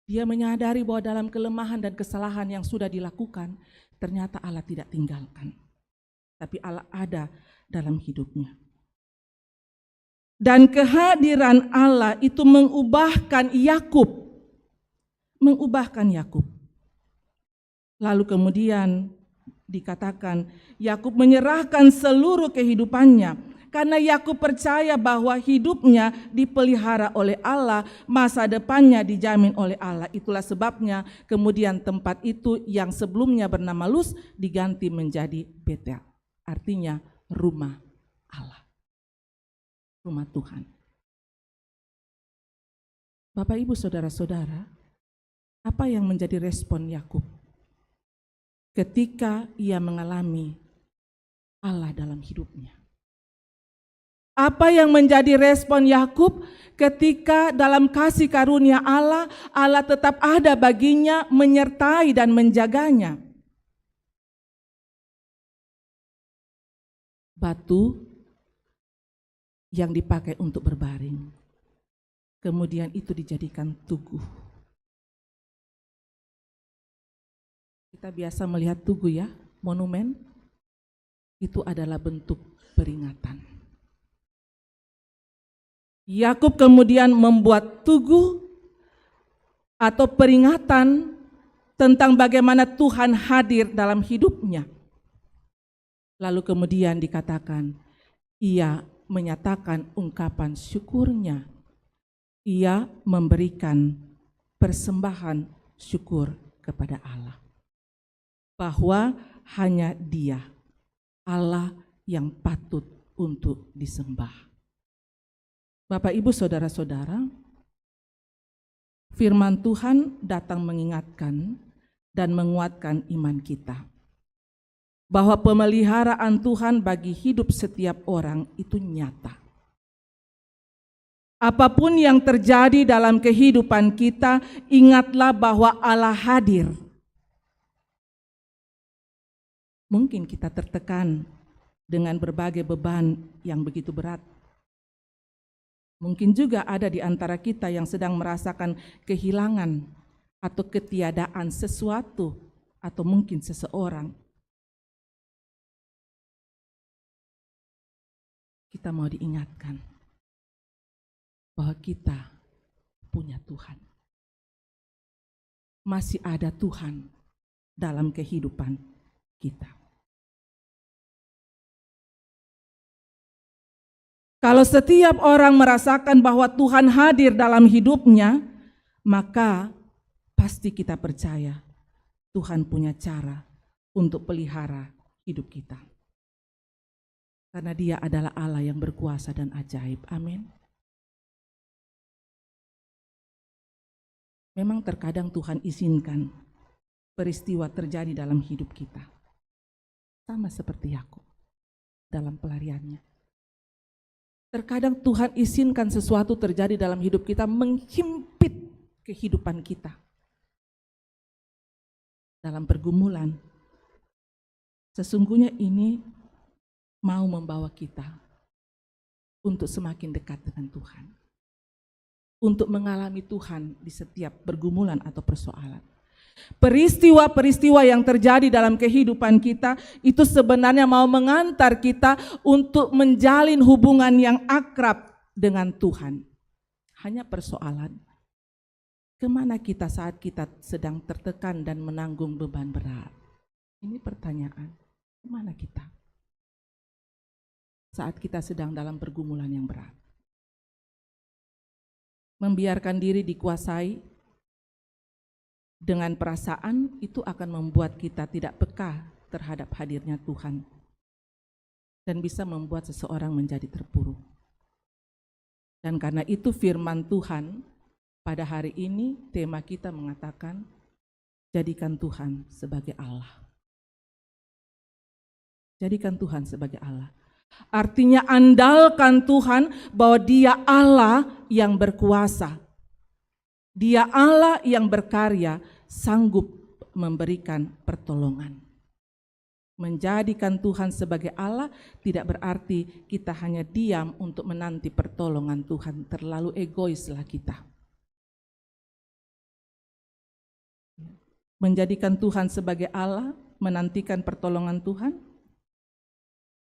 Dia menyadari bahwa dalam kelemahan dan kesalahan yang sudah dilakukan, ternyata Allah tidak tinggalkan. Tapi Allah ada dalam hidupnya. Dan kehadiran Allah itu mengubahkan Yakub. Lalu kemudian dikatakan Yakub menyerahkan seluruh kehidupannya. Karena Yakub percaya bahwa hidupnya dipelihara oleh Allah, masa depannya dijamin oleh Allah. Itulah sebabnya kemudian tempat itu yang sebelumnya bernama Luz diganti menjadi Betel. Artinya rumah Allah, rumah Tuhan. Bapak, Ibu, saudara-saudara, apa yang menjadi respon Yakub ketika ia mengalami Allah dalam hidupnya? Apa yang menjadi respon Yakub ketika dalam kasih karunia Allah, Allah tetap ada baginya, menyertai dan menjaganya? Batu yang dipakai untuk berbaring, kemudian itu dijadikan tugu. Kita biasa melihat tugu ya, monumen, itu adalah bentuk peringatan. Yakub kemudian membuat tugu atau peringatan tentang bagaimana Tuhan hadir dalam hidupnya. Lalu kemudian dikatakan, ia menyatakan ungkapan syukurnya. Ia memberikan persembahan syukur kepada Allah. Bahwa hanya Dia, Allah yang patut untuk disembah. Bapak, Ibu, saudara-saudara, firman Tuhan datang mengingatkan dan menguatkan iman kita bahwa pemeliharaan Tuhan bagi hidup setiap orang itu nyata. Apapun yang terjadi dalam kehidupan kita, ingatlah bahwa Allah hadir. Mungkin kita tertekan dengan berbagai beban yang begitu berat. Mungkin juga ada di antara kita yang sedang merasakan kehilangan atau ketiadaan sesuatu atau mungkin seseorang. Kita mau diingatkan bahwa kita punya Tuhan. Masih ada Tuhan dalam kehidupan kita. Kalau setiap orang merasakan bahwa Tuhan hadir dalam hidupnya, maka pasti kita percaya Tuhan punya cara untuk pelihara hidup kita. Karena Dia adalah Allah yang berkuasa dan ajaib. Amin. Memang terkadang Tuhan izinkan peristiwa terjadi dalam hidup kita. Sama seperti Yakub dalam pelariannya. Terkadang Tuhan izinkan sesuatu terjadi dalam hidup kita menghimpit kehidupan kita. Dalam pergumulan, sesungguhnya ini mau membawa kita untuk semakin dekat dengan Tuhan. Untuk mengalami Tuhan di setiap pergumulan atau persoalan. Peristiwa-peristiwa yang terjadi dalam kehidupan kita itu sebenarnya mau mengantar kita untuk menjalin hubungan yang akrab dengan Tuhan. Hanya persoalan, kemana kita saat kita sedang tertekan dan menanggung beban berat? Ini pertanyaan, kemana kita? Saat kita sedang dalam pergumulan yang berat. Membiarkan diri dikuasai dengan perasaan itu akan membuat kita tidak peka terhadap hadirnya Tuhan dan bisa membuat seseorang menjadi terpuruk. Dan karena itu firman Tuhan pada hari ini tema kita mengatakan jadikan Tuhan sebagai Allah. Jadikan Tuhan sebagai Allah. Artinya andalkan Tuhan bahwa Dia Allah yang berkuasa. Dia Allah yang berkarya, sanggup memberikan pertolongan. Menjadikan Tuhan sebagai Allah tidak berarti kita hanya diam untuk menanti pertolongan Tuhan. Terlalu egoislah kita. Menjadikan Tuhan sebagai Allah, menantikan pertolongan Tuhan,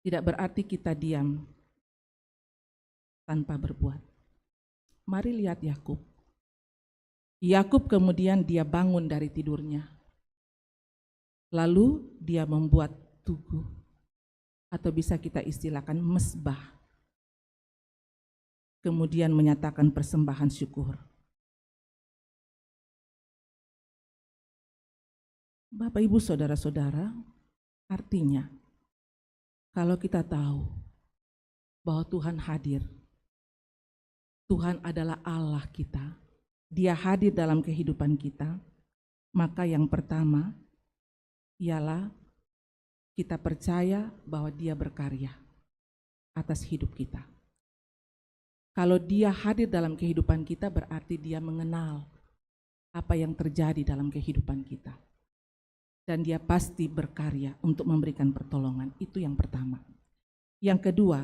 tidak berarti kita diam tanpa berbuat. Mari lihat Yakub. Yakub kemudian dia bangun dari tidurnya. Lalu dia membuat tugu, atau bisa kita istilahkan mesbah. Kemudian menyatakan persembahan syukur. Bapak, Ibu, Saudara-saudara, artinya kalau kita tahu bahwa Tuhan hadir, Tuhan adalah Allah kita, Dia hadir dalam kehidupan kita, maka yang pertama ialah kita percaya bahwa Dia berkarya atas hidup kita. Kalau Dia hadir dalam kehidupan kita, berarti Dia mengenal apa yang terjadi dalam kehidupan kita. Dan Dia pasti berkarya untuk memberikan pertolongan. Itu yang pertama. Yang kedua,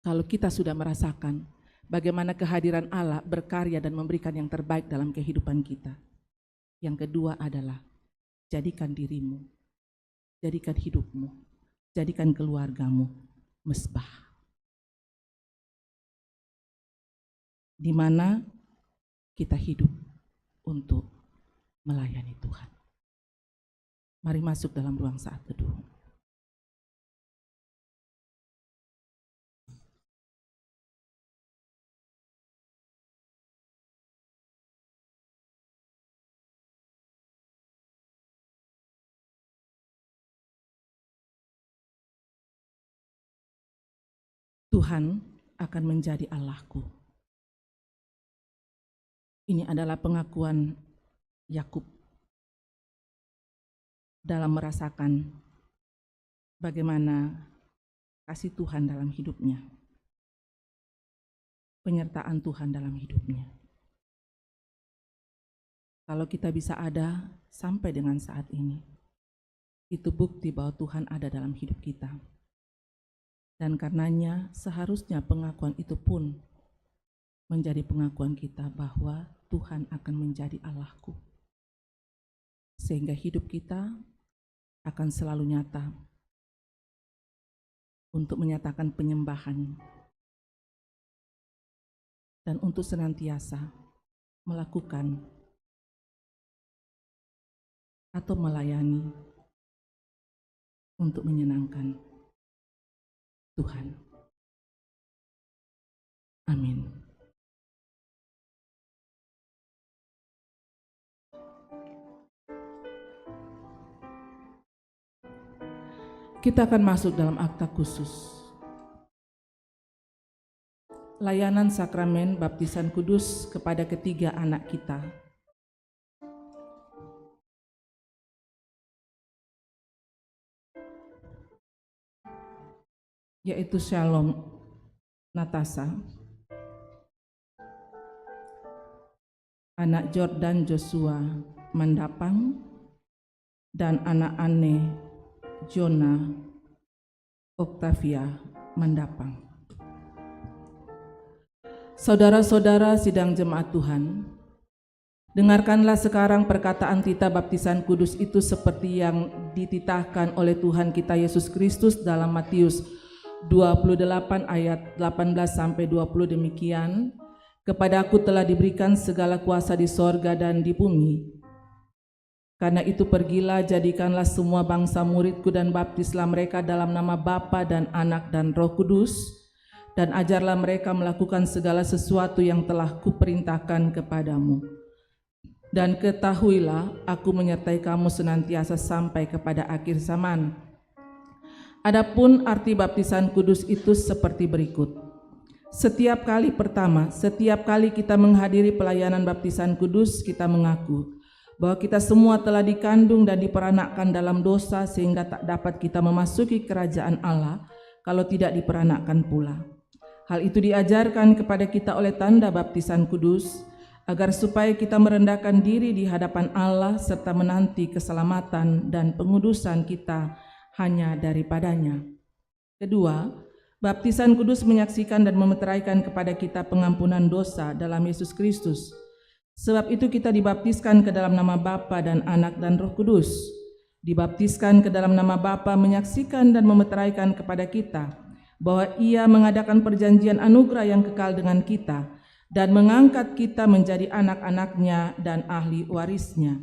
kalau kita sudah merasakan bagaimana kehadiran Allah berkarya dan memberikan yang terbaik dalam kehidupan kita, yang kedua adalah jadikan dirimu, jadikan hidupmu, jadikan keluargamu mesbah, di mana kita hidup untuk melayani Tuhan. Mari masuk dalam ruang saat teduh. Tuhan akan menjadi Allahku. Ini adalah pengakuan Yakub dalam merasakan bagaimana kasih Tuhan dalam hidupnya, penyertaan Tuhan dalam hidupnya. Kalau kita bisa ada sampai dengan saat ini, itu bukti bahwa Tuhan ada dalam hidup kita. Dan karenanya seharusnya pengakuan itu pun menjadi pengakuan kita bahwa Tuhan akan menjadi Allahku. Sehingga hidup kita akan selalu nyata untuk menyatakan penyembahan dan untuk senantiasa melakukan atau melayani untuk menyenangkan Tuhan. Amin. Kita akan masuk dalam akta khusus. Layanan sakramen baptisan kudus kepada ketiga anak kita. Yaitu Shalom Natasha, anak Jordan Joshua Mandapang, dan anak Anne Jona Octavia Mandapang. Saudara-saudara sidang jemaat Tuhan, dengarkanlah sekarang perkataan titah baptisan kudus itu seperti yang dititahkan oleh Tuhan kita Yesus Kristus dalam Matius 28 ayat 18 sampai 20 demikian. Kepadaku telah diberikan segala kuasa di sorga dan di bumi. Karena itu pergilah, jadikanlah semua bangsa muridku dan baptislah mereka dalam nama Bapa dan Anak dan Roh Kudus, dan ajarlah mereka melakukan segala sesuatu yang telah kuperintahkan kepadamu. Dan ketahuilah, aku menyertai kamu senantiasa sampai kepada akhir zaman. Adapun arti baptisan kudus itu seperti berikut. Setiap kali kita menghadiri pelayanan baptisan kudus, kita mengaku bahwa kita semua telah dikandung dan diperanakkan dalam dosa sehingga tak dapat kita memasuki kerajaan Allah kalau tidak diperanakkan pula. Hal itu diajarkan kepada kita oleh tanda baptisan kudus, agar supaya kita merendahkan diri di hadapan Allah serta menanti keselamatan dan pengudusan kita hanya daripadanya. Kedua, baptisan kudus menyaksikan dan memeteraikan kepada kita pengampunan dosa dalam Yesus Kristus. Sebab itu kita dibaptiskan ke dalam nama Bapa dan Anak dan Roh Kudus. Dibaptiskan ke dalam nama Bapa menyaksikan dan memeteraikan kepada kita bahwa Ia mengadakan perjanjian anugerah yang kekal dengan kita dan mengangkat kita menjadi anak-anaknya dan ahli warisnya.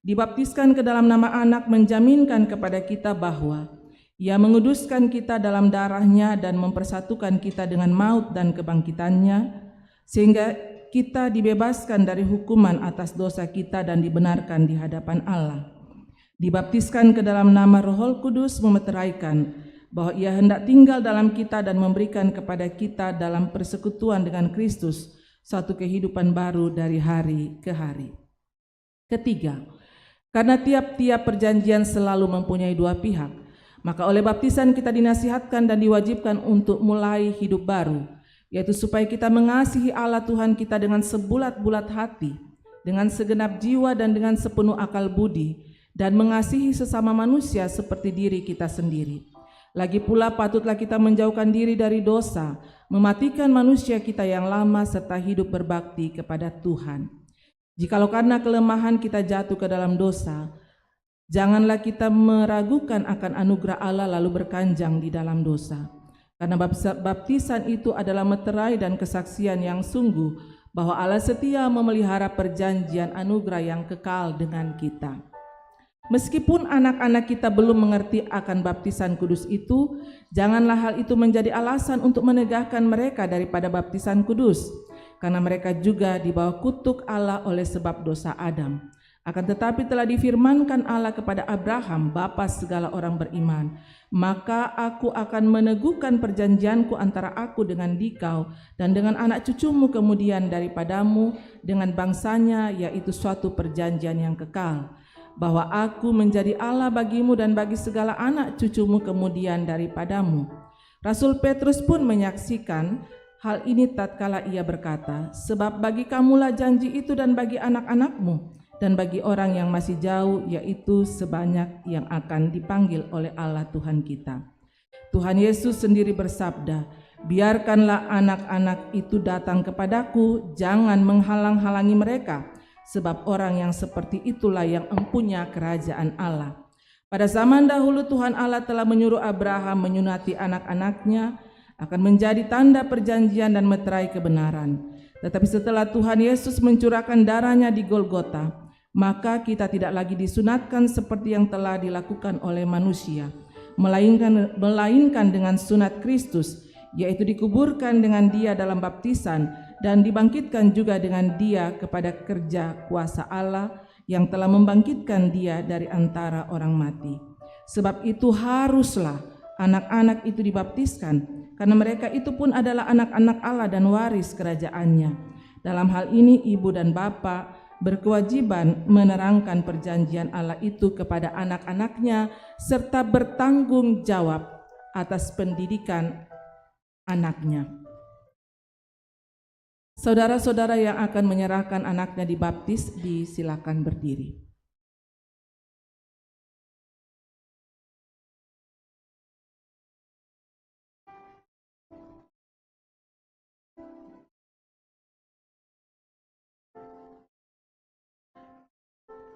Dibaptiskan ke dalam nama Anak menjaminkan kepada kita bahwa Ia menguduskan kita dalam darahnya dan mempersatukan kita dengan maut dan kebangkitannya, sehingga kita dibebaskan dari hukuman atas dosa kita dan dibenarkan di hadapan Allah. Dibaptiskan ke dalam nama Roh Kudus memeteraikan bahwa Ia hendak tinggal dalam kita dan memberikan kepada kita dalam persekutuan dengan Kristus suatu kehidupan baru dari hari ke hari. Ketiga, karena tiap-tiap perjanjian selalu mempunyai dua pihak, maka oleh baptisan kita dinasihatkan dan diwajibkan untuk mulai hidup baru, yaitu supaya kita mengasihi Allah Tuhan kita dengan sebulat-bulat hati, dengan segenap jiwa dan dengan sepenuh akal budi, dan mengasihi sesama manusia seperti diri kita sendiri. Lagi pula patutlah kita menjauhkan diri dari dosa, mematikan manusia kita yang lama serta hidup berbakti kepada Tuhan. Jikalau karena kelemahan kita jatuh ke dalam dosa, janganlah kita meragukan akan anugerah Allah lalu berkanjang di dalam dosa. Karena baptisan itu adalah meterai dan kesaksian yang sungguh bahwa Allah setia memelihara perjanjian anugerah yang kekal dengan kita. Meskipun anak-anak kita belum mengerti akan baptisan kudus itu, janganlah hal itu menjadi alasan untuk menegahkan mereka daripada baptisan kudus, karena mereka juga di bawah kutuk Allah oleh sebab dosa Adam. Akan tetapi telah difirmankan Allah kepada Abraham, bapa segala orang beriman, maka aku akan meneguhkan perjanjianku antara aku dengan dikau dan dengan anak cucumu kemudian daripadamu dengan bangsanya, yaitu suatu perjanjian yang kekal, bahwa aku menjadi Allah bagimu dan bagi segala anak cucumu kemudian daripadamu. Rasul Petrus pun menyaksikan hal ini tatkala ia berkata, sebab bagi kamulah janji itu dan bagi anak-anakmu dan bagi orang yang masih jauh, yaitu sebanyak yang akan dipanggil oleh Allah Tuhan kita. Tuhan Yesus sendiri bersabda, biarkanlah anak-anak itu datang kepadaku, jangan menghalang-halangi mereka, sebab orang yang seperti itulah yang empunya kerajaan Allah. Pada zaman dahulu Tuhan Allah telah menyuruh Abraham menyunati anak-anaknya akan menjadi tanda perjanjian dan meterai kebenaran. Tetapi setelah Tuhan Yesus mencurahkan darahnya di Golgota, maka kita tidak lagi disunatkan seperti yang telah dilakukan oleh manusia, melainkan dengan sunat Kristus, yaitu dikuburkan dengan Dia dalam baptisan dan dibangkitkan juga dengan Dia kepada kerja kuasa Allah yang telah membangkitkan Dia dari antara orang mati. Sebab itu haruslah anak-anak itu dibaptiskan, karena mereka itu pun adalah anak-anak Allah dan waris kerajaannya. Dalam hal ini ibu dan bapa berkewajiban menerangkan perjanjian Allah itu kepada anak-anaknya serta bertanggung jawab atas pendidikan anaknya. Saudara-saudara yang akan menyerahkan anaknya dibaptis, disilakan berdiri.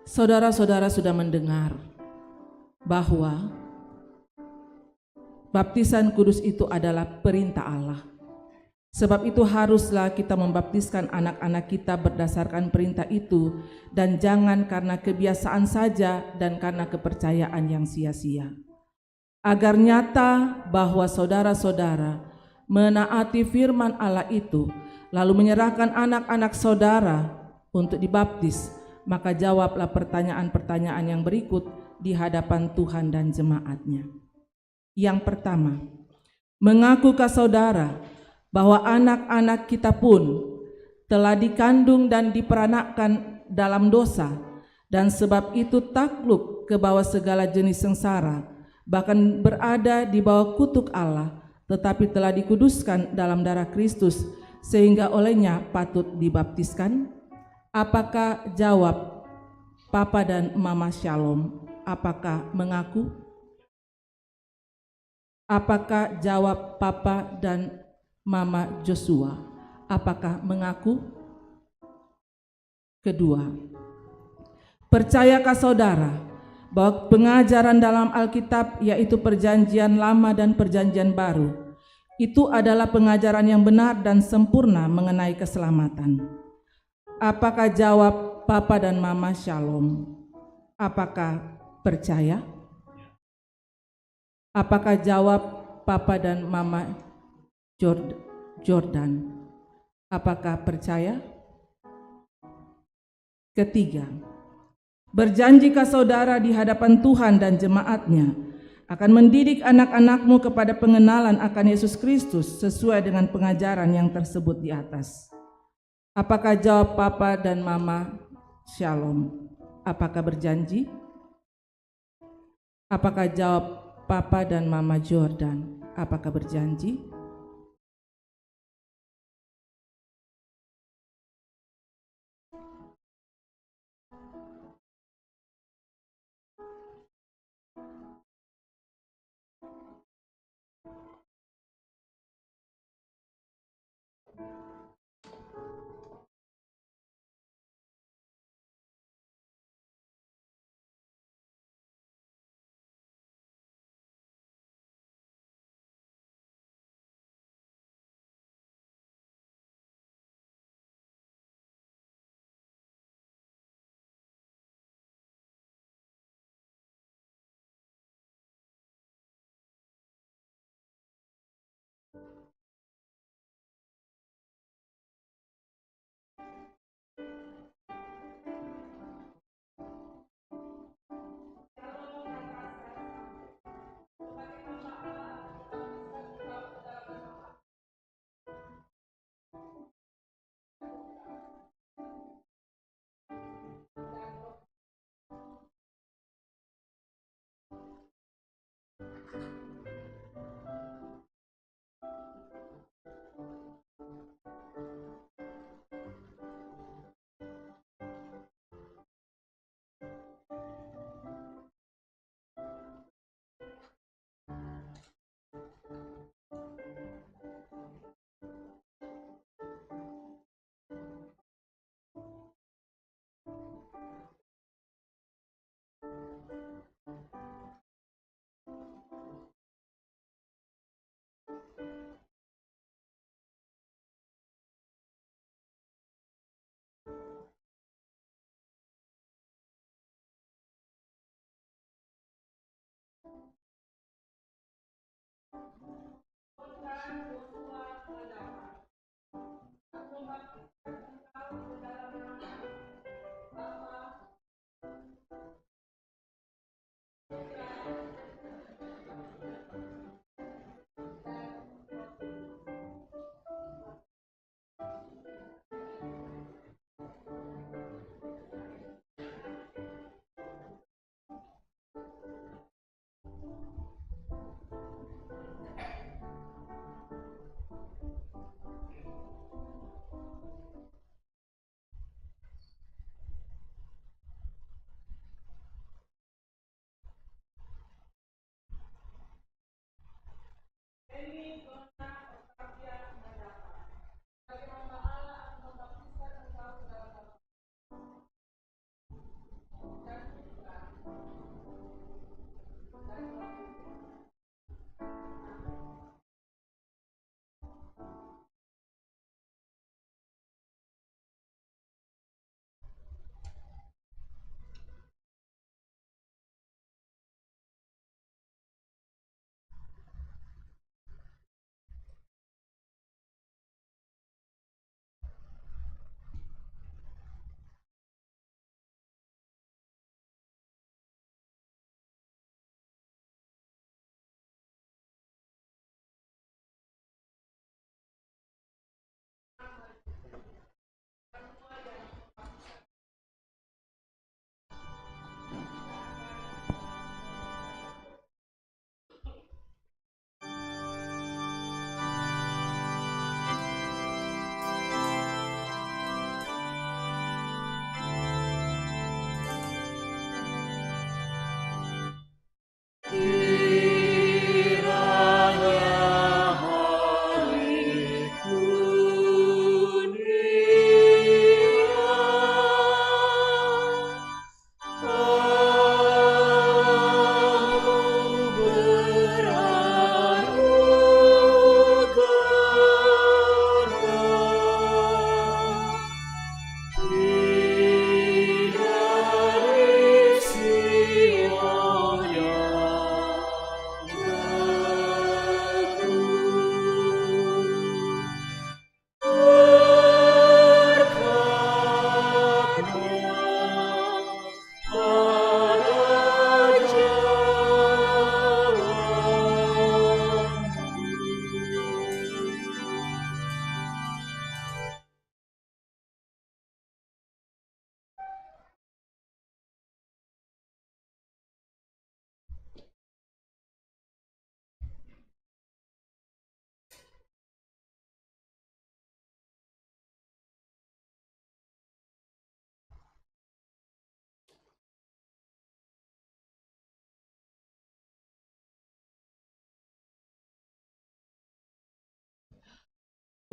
Saudara-saudara sudah mendengar bahwa baptisan kudus itu adalah perintah Allah. Sebab itu haruslah kita membaptiskan anak-anak kita berdasarkan perintah itu, dan jangan karena kebiasaan saja dan karena kepercayaan yang sia-sia. Agar nyata bahwa saudara-saudara menaati firman Allah itu, lalu menyerahkan anak-anak saudara untuk dibaptis, maka jawablah pertanyaan-pertanyaan yang berikut di hadapan Tuhan dan jemaat-Nya. Yang pertama, mengakukah saudara bahwa anak-anak kita pun telah dikandung dan diperanakkan dalam dosa, dan sebab itu takluk ke bawah segala jenis sengsara, bahkan berada di bawah kutuk Allah, tetapi telah dikuduskan dalam darah Kristus, sehingga olehnya patut dibaptiskan? Apakah jawab Papa dan Mama Shalom? Apakah mengaku? Apakah jawab Papa dan Mama Joshua? Apakah mengaku? Kedua, percayakah saudara bahwa pengajaran dalam Alkitab, yaitu Perjanjian Lama dan Perjanjian Baru, itu adalah pengajaran yang benar dan sempurna mengenai keselamatan? Apakah jawab Papa dan Mama Shalom? Apakah percaya? Apakah jawab Papa dan Mama Jordan? Apakah percaya? Ketiga, berjanjikah saudara di hadapan Tuhan dan jemaatnya akan mendidik anak-anakmu kepada pengenalan akan Yesus Kristus sesuai dengan pengajaran yang tersebut di atas? Apakah jawab Papa dan Mama Shalom? Apakah berjanji? Apakah jawab Papa dan Mama Jordan? Apakah berjanji?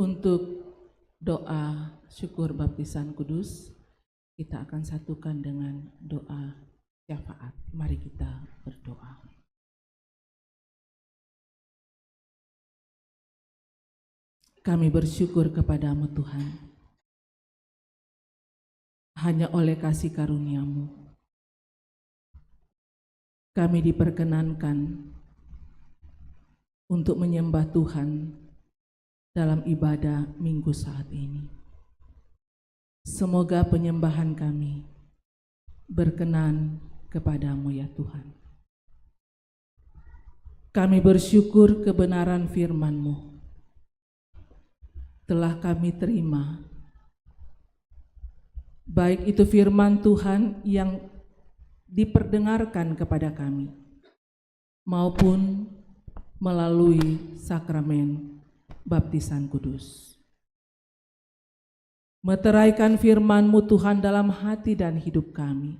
Untuk doa syukur baptisan kudus, kita akan satukan dengan doa syafaat. Mari kita berdoa. Kami bersyukur kepadamu Tuhan, hanya oleh kasih karunia-Mu kami diperkenankan untuk menyembah Tuhan dalam ibadah minggu saat ini. Semoga penyembahan kami berkenan kepadamu ya Tuhan. Kami bersyukur kebenaran firman-Mu telah kami terima, baik itu firman Tuhan yang diperdengarkan kepada kami maupun melalui sakramen baptisan kudus. Meteraikan firman-Mu Tuhan dalam hati dan hidup kami.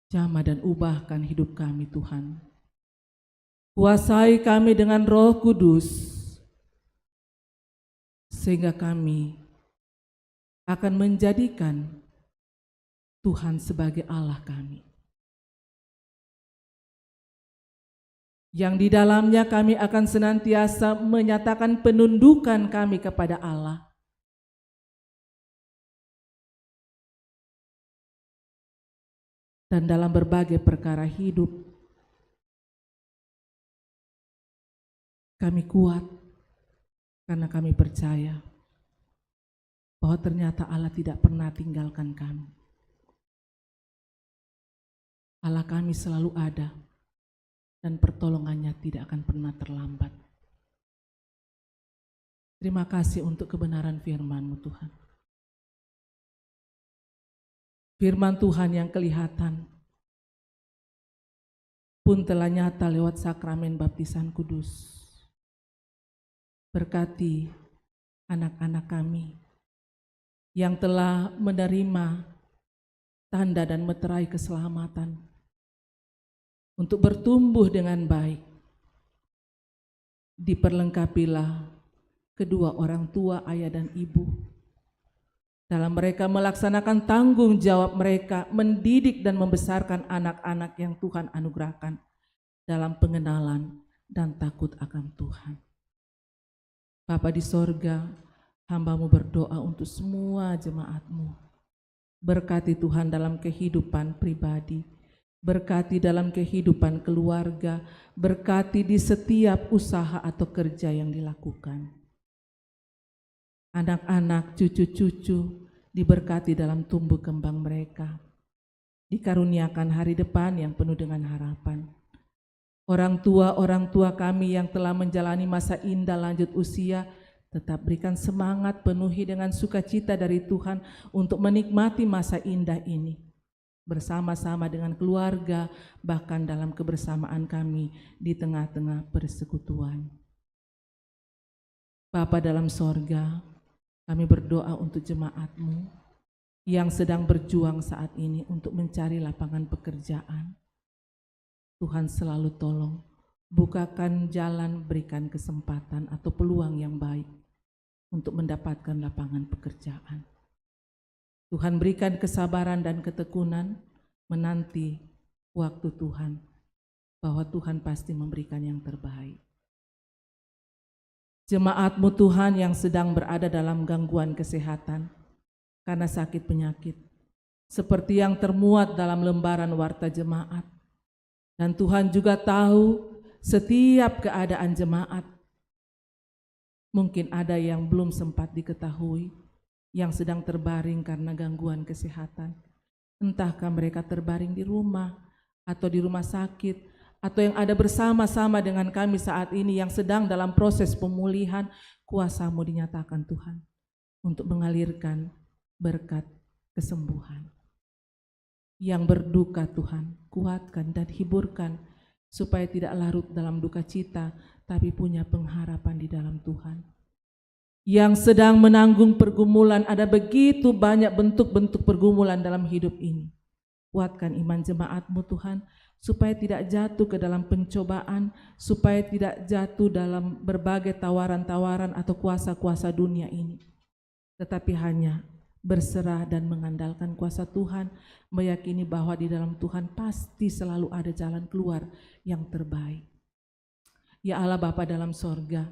Jamah dan ubahkan hidup kami Tuhan. Kuasai kami dengan Roh Kudus, sehingga kami akan menjadikan Tuhan sebagai Allah kami, yang di dalamnya kami akan senantiasa menyatakan penundukan kami kepada Allah. Dan dalam berbagai perkara hidup, kami kuat karena kami percaya bahwa ternyata Allah tidak pernah tinggalkan kami. Allah kami selalu ada dan pertolongannya tidak akan pernah terlambat. Terima kasih untuk kebenaran firman-Mu Tuhan. Firman Tuhan yang kelihatan pun telah nyata lewat sakramen baptisan kudus. Berkati anak-anak kami yang telah menerima tanda dan meterai keselamatan untuk bertumbuh dengan baik. Diperlengkapilah kedua orang tua, ayah dan ibu, dalam mereka melaksanakan tanggung jawab mereka mendidik dan membesarkan anak-anak yang Tuhan anugerahkan dalam pengenalan dan takut akan Tuhan. Bapa di sorga, hamba-Mu berdoa untuk semua jemaat-Mu. Berkati Tuhan dalam kehidupan pribadi, berkati dalam kehidupan keluarga, berkati di setiap usaha atau kerja yang dilakukan. Anak-anak, cucu-cucu diberkati dalam tumbuh kembang mereka, dikaruniakan hari depan yang penuh dengan harapan. Orang tua kami yang telah menjalani masa indah lanjut usia, tetap berikan semangat, penuhi dengan sukacita dari Tuhan untuk menikmati masa indah ini bersama-sama dengan keluarga, bahkan dalam kebersamaan kami di tengah-tengah persekutuan. Bapa dalam sorga, kami berdoa untuk jemaat-Mu yang sedang berjuang saat ini untuk mencari lapangan pekerjaan. Tuhan selalu tolong, bukakan jalan, berikan kesempatan atau peluang yang baik untuk mendapatkan lapangan pekerjaan. Tuhan berikan kesabaran dan ketekunan menanti waktu Tuhan, bahwa Tuhan pasti memberikan yang terbaik. Jemaat-Mu Tuhan yang sedang berada dalam gangguan kesehatan karena sakit penyakit, seperti yang termuat dalam lembaran warta jemaat. Dan Tuhan juga tahu setiap keadaan jemaat. Mungkin ada yang belum sempat diketahui, yang sedang terbaring karena gangguan kesehatan. Entahkah mereka terbaring di rumah atau di rumah sakit, atau yang ada bersama-sama dengan kami saat ini yang sedang dalam proses pemulihan. Kuasa-Mu dinyatakan Tuhan untuk mengalirkan berkat kesembuhan. Yang berduka Tuhan, kuatkan dan hiburkan supaya tidak larut dalam duka cita, tapi punya pengharapan di dalam Tuhan. Yang sedang menanggung pergumulan, ada begitu banyak bentuk-bentuk pergumulan dalam hidup ini. Kuatkan iman jemaat-Mu Tuhan, supaya tidak jatuh ke dalam pencobaan, supaya tidak jatuh dalam berbagai tawaran-tawaran atau kuasa-kuasa dunia ini, tetapi hanya berserah dan mengandalkan kuasa Tuhan, meyakini bahwa di dalam Tuhan pasti selalu ada jalan keluar yang terbaik. Ya Allah Bapa dalam sorga,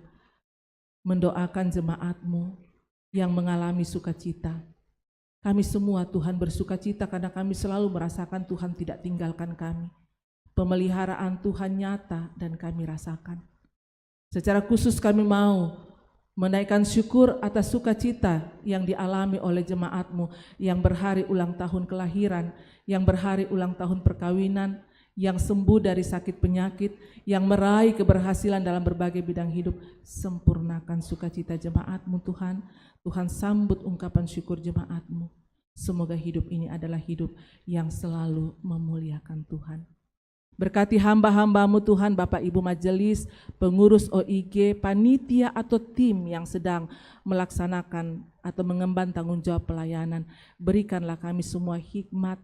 mendoakan jemaat-Mu yang mengalami sukacita. Kami semua Tuhan bersukacita karena kami selalu merasakan Tuhan tidak tinggalkan kami. Pemeliharaan Tuhan nyata dan kami rasakan. Secara khusus kami mau menaikkan syukur atas sukacita yang dialami oleh jemaat-Mu yang berhari ulang tahun kelahiran, yang berhari ulang tahun perkawinan, yang sembuh dari sakit penyakit, yang meraih keberhasilan dalam berbagai bidang hidup. Sempurnakan sukacita jemaat-Mu Tuhan. Tuhan sambut ungkapan syukur jemaat-Mu. Semoga hidup ini adalah hidup yang selalu memuliakan Tuhan. Berkati hamba-hamba-Mu Tuhan, Bapak Ibu Majelis, pengurus OIG, panitia atau tim yang sedang melaksanakan atau mengemban tanggung jawab pelayanan. Berikanlah kami semua hikmat,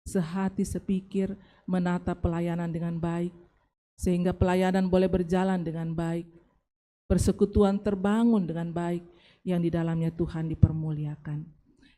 sehati sepikir, menata pelayanan dengan baik, sehingga pelayanan boleh berjalan dengan baik, persekutuan terbangun dengan baik, yang di dalamnya Tuhan dipermuliakan.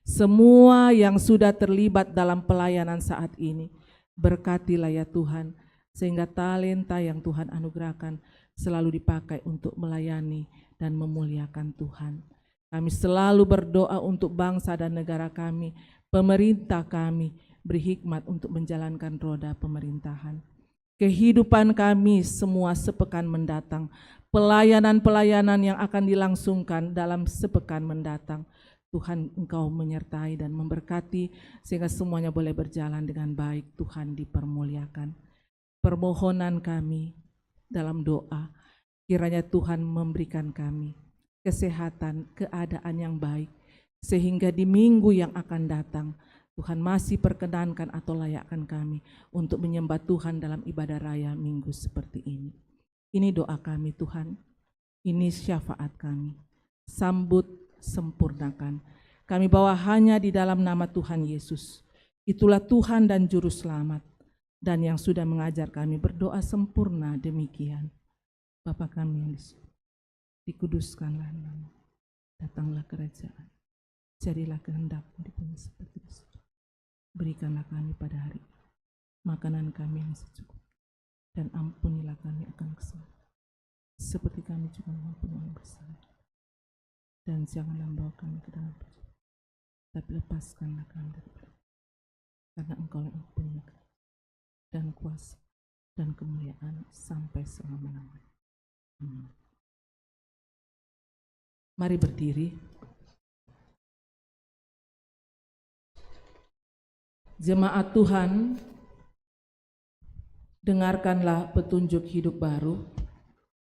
Semua yang sudah terlibat dalam pelayanan saat ini, berkatilah ya Tuhan, sehingga talenta yang Tuhan anugerahkan selalu dipakai untuk melayani dan memuliakan Tuhan. Kami selalu berdoa untuk bangsa dan negara kami, pemerintah kami, beri hikmat untuk menjalankan roda pemerintahan. Kehidupan kami semua sepekan mendatang, pelayanan-pelayanan yang akan dilangsungkan dalam sepekan mendatang, Tuhan Engkau menyertai dan memberkati sehingga semuanya boleh berjalan dengan baik. Tuhan dipermuliakan. Permohonan kami dalam doa, kiranya Tuhan memberikan kami kesehatan, keadaan yang baik, sehingga di minggu yang akan datang Tuhan masih perkenankan atau layakkan kami untuk menyembah Tuhan dalam ibadah raya minggu seperti ini. Ini doa kami Tuhan, ini syafaat kami. Sambut, sempurnakan. Kami bawa hanya di dalam nama Tuhan Yesus. Itulah Tuhan dan Juru Selamat, dan yang sudah mengajar kami berdoa sempurna demikian. Bapa kami yang di surga, dikuduskanlah nama, datanglah kerajaan, jadilah kehendak-Mu di bumi seperti di surga. Berikanlah kami pada hari ini makanan kami yang secukupnya, dan ampunilah kami akan kesalahan, seperti kami juga mengampuni orang bersalah. Dan janganlah membawa kami ke dalam percobaan, tapi lepaskanlah kami dari percobaan. Karena Engkau yang punya kerajaan dan kuasa dan kemuliaan sampai selama-lamanya. Amin. Mari berdiri. Jemaat Tuhan, dengarkanlah petunjuk hidup baru,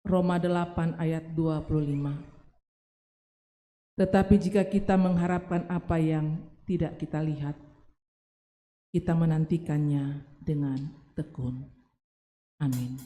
Roma 8 ayat 25. Tetapi jika kita mengharapkan apa yang tidak kita lihat, kita menantikannya dengan tekun. Amin.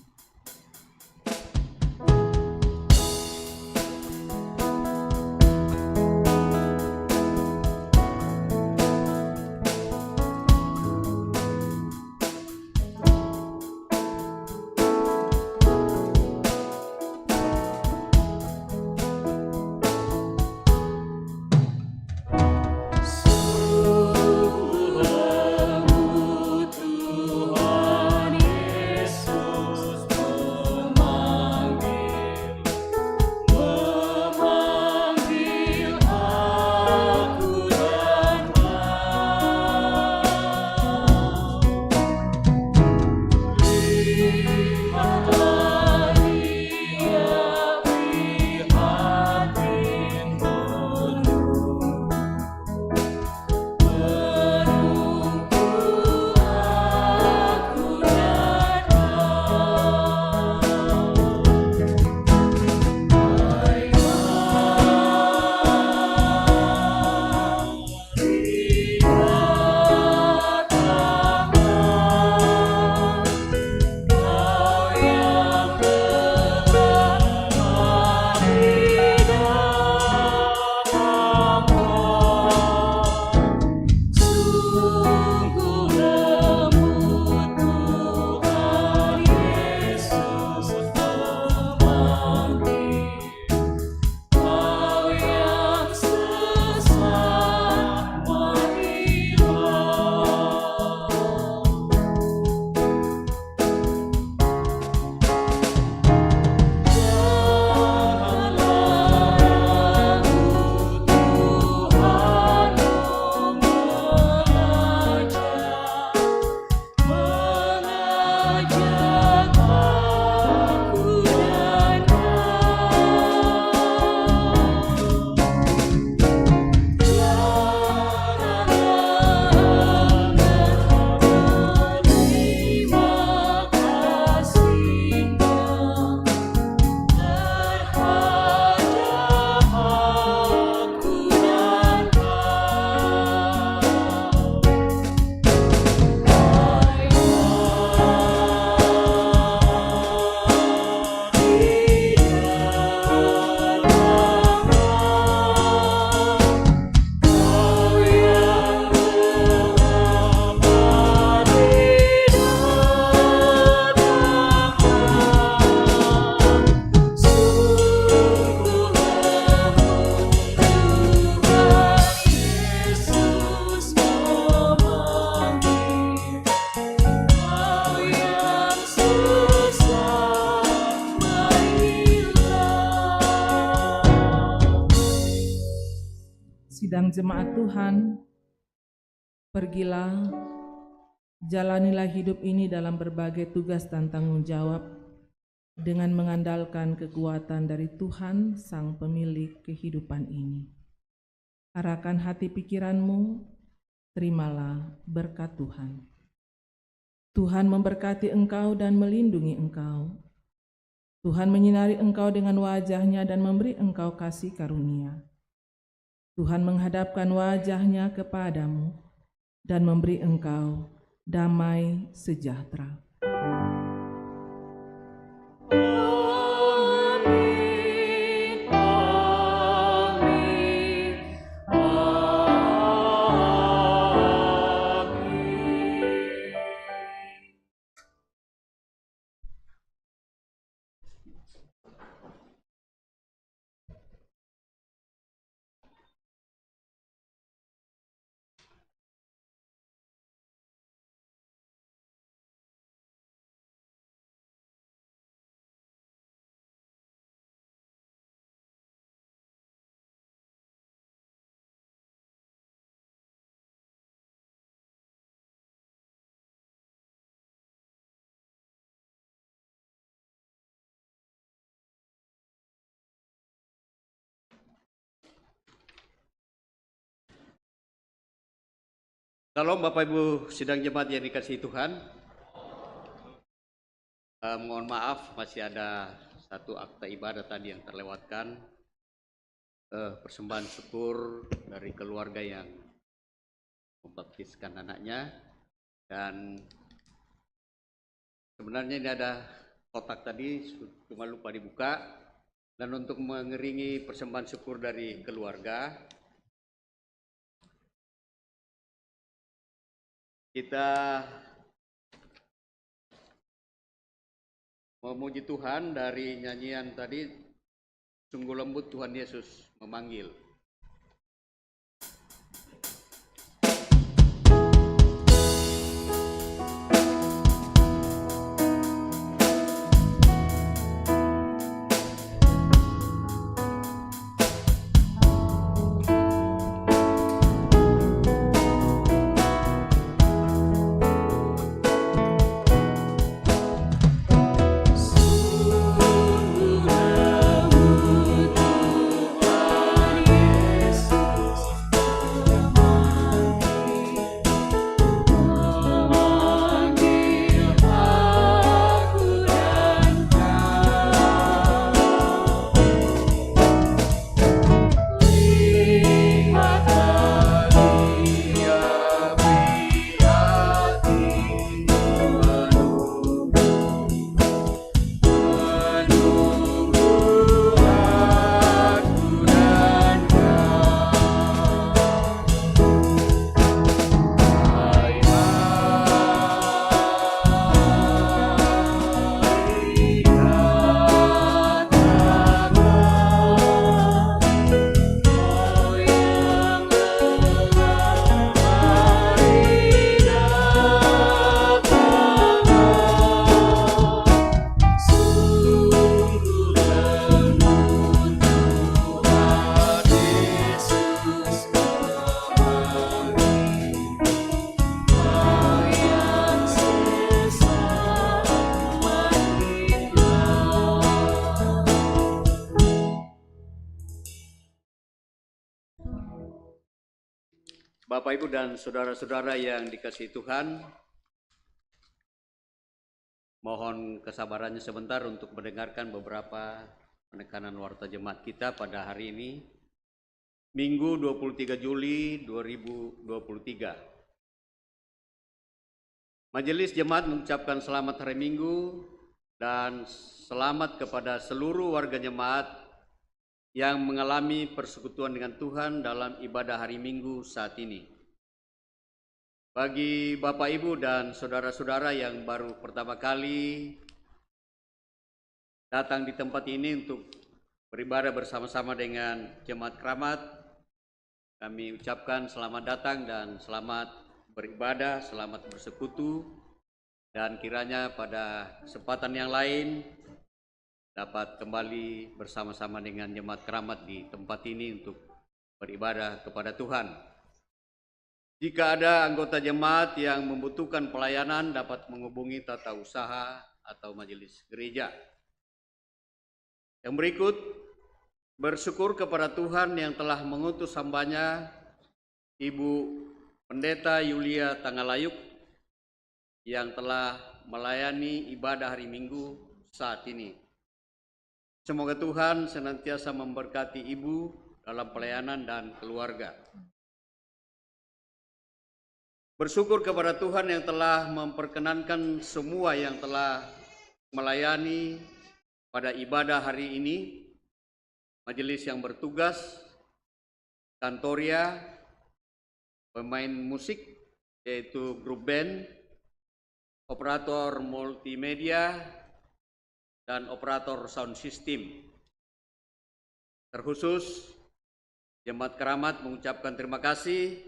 Tuhan Yesus Sidang jemaat Tuhan, pergilah, jalanilah hidup ini dalam berbagai tugas dan tanggung jawab dengan mengandalkan kekuatan dari Tuhan, Sang Pemilik kehidupan ini. Arahkan hati pikiranmu, terimalah berkat Tuhan. Tuhan memberkati engkau dan melindungi engkau. Tuhan menyinari engkau dengan wajah-Nya dan memberi engkau kasih karunia. Tuhan menghadapkan wajah-Nya kepadamu dan memberi engkau damai sejahtera. Shalom Bapak Ibu sidang jemaat yang dikasihi Tuhan. Mohon maaf masih ada satu akta ibadah tadi yang terlewatkan. Persembahan syukur dari keluarga yang membaptiskan anaknya. Dan sebenarnya ini ada kotak tadi cuma lupa dibuka. Dan untuk mengiringi persembahan syukur dari keluarga, kita memuji Tuhan dari nyanyian tadi, sungguh lembut Tuhan Yesus memanggil. Bapak Ibu dan saudara-saudara yang dikasihi Tuhan, mohon kesabarannya sebentar untuk mendengarkan beberapa penekanan warta jemaat kita pada hari ini, Minggu 23 Juli 2023. Majelis Jemaat mengucapkan selamat hari Minggu dan selamat kepada seluruh warga jemaat yang mengalami persekutuan dengan Tuhan dalam ibadah hari Minggu saat ini. Bagi Bapak Ibu dan saudara-saudara yang baru pertama kali datang di tempat ini untuk beribadah bersama-sama dengan Jemaat Keramat, kami ucapkan selamat datang dan selamat beribadah, selamat bersekutu, dan kiranya pada kesempatan yang lain dapat kembali bersama-sama dengan Jemaat Keramat di tempat ini untuk beribadah kepada Tuhan. Jika ada anggota jemaat yang membutuhkan pelayanan dapat menghubungi tata usaha atau majelis gereja. Yang berikut, bersyukur kepada Tuhan yang telah mengutus hambanya Ibu Pendeta Yulia Tangalayuk yang telah melayani ibadah hari Minggu saat ini. Semoga Tuhan senantiasa memberkati Ibu dalam pelayanan dan keluarga. Bersyukur kepada Tuhan yang telah memperkenankan semua yang telah melayani pada ibadah hari ini, majelis yang bertugas, kantoria, pemain musik yaitu grup band, operator multimedia, dan operator sound system. Terkhusus, Jemaat Keramat mengucapkan terima kasih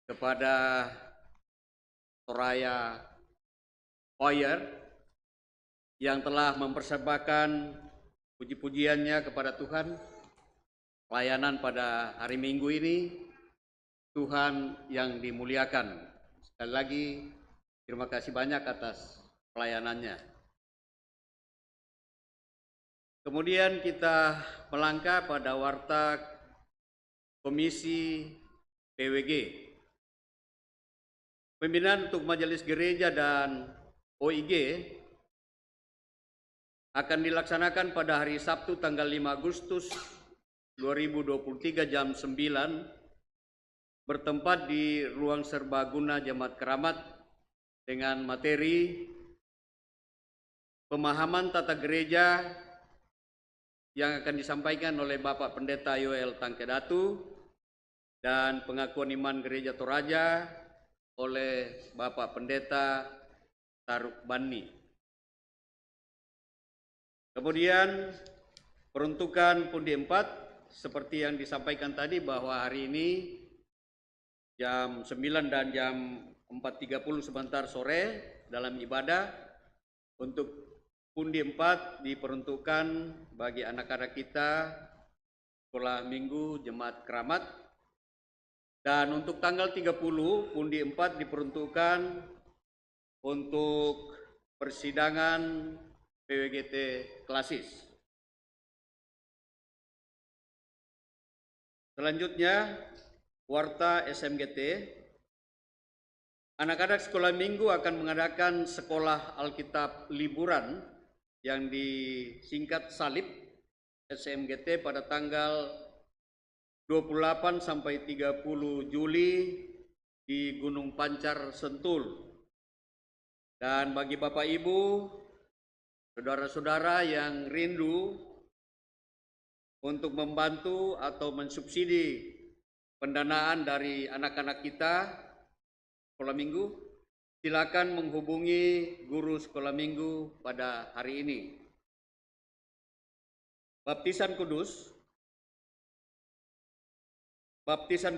kepada Soraya Choir yang telah mempersembahkan puji-pujiannya kepada Tuhan. Pelayanan pada hari Minggu ini, Tuhan yang dimuliakan. Sekali lagi, terima kasih banyak atas pelayanannya. Kemudian kita melangkah pada warta Komisi PWG. Pembinaan untuk Majelis Gereja dan OIG akan dilaksanakan pada hari Sabtu tanggal 5 Agustus 2023 jam 9 bertempat di Ruang Serbaguna Jemaat Keramat dengan materi pemahaman tata gereja yang akan disampaikan oleh Bapak Pendeta Yoel Tangkedatu dan pengakuan iman Gereja Toraja oleh Bapak Pendeta Taruk Bani. Kemudian peruntukan pundi 4 seperti yang disampaikan tadi bahwa hari ini jam 9 dan jam 4.30 sebentar sore dalam ibadah untuk pundi 4 diperuntukkan bagi anak-anak kita sekolah minggu Jemaat Keramat. Dan untuk tanggal 30, pundi 4 diperuntukkan untuk persidangan PWGT klasis. Selanjutnya, warta SMGT. Anak-anak sekolah minggu akan mengadakan sekolah Alkitab liburan yang disingkat Salib SMGT pada tanggal 28 sampai 30 Juli di Gunung Pancar, Sentul. Dan bagi Bapak Ibu, saudara-saudara yang rindu untuk membantu atau mensubsidi pendanaan dari anak-anak kita sekolah minggu, silakan menghubungi guru sekolah minggu pada hari ini. Baptisan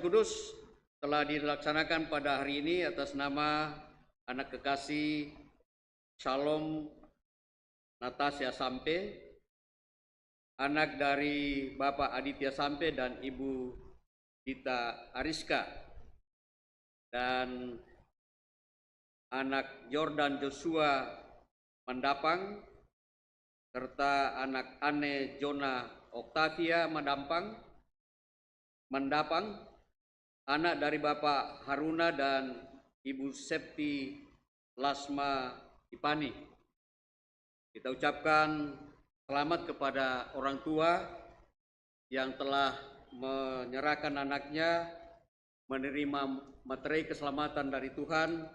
Kudus telah dilaksanakan pada hari ini atas nama anak kekasih Shalom Natasha Sampe, anak dari Bapak Aditya Sampe dan Ibu Dita Ariska, dan anak Jordan Joshua Mandapang, serta anak Anne Jona Octavia Mandapang, anak dari Bapak Haruna dan Ibu Septi Lasma Ipani. Kita ucapkan selamat kepada orang tua yang telah menyerahkan anaknya menerima materi keselamatan dari Tuhan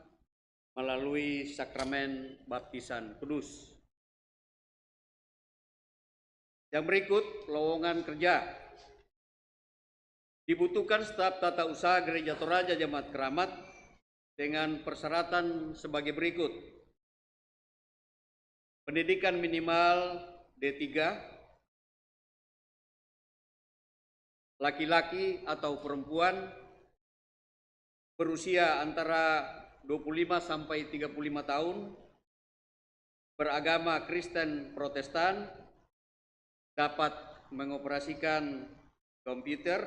melalui sakramen baptisan kudus. Yang berikut, lowongan kerja. Dibutuhkan staf tata usaha Gereja Toraja Jemaat Keramat dengan persyaratan sebagai berikut. Pendidikan minimal D3, laki-laki atau perempuan berusia antara 25 sampai 35 tahun, beragama Kristen Protestan, dapat mengoperasikan komputer,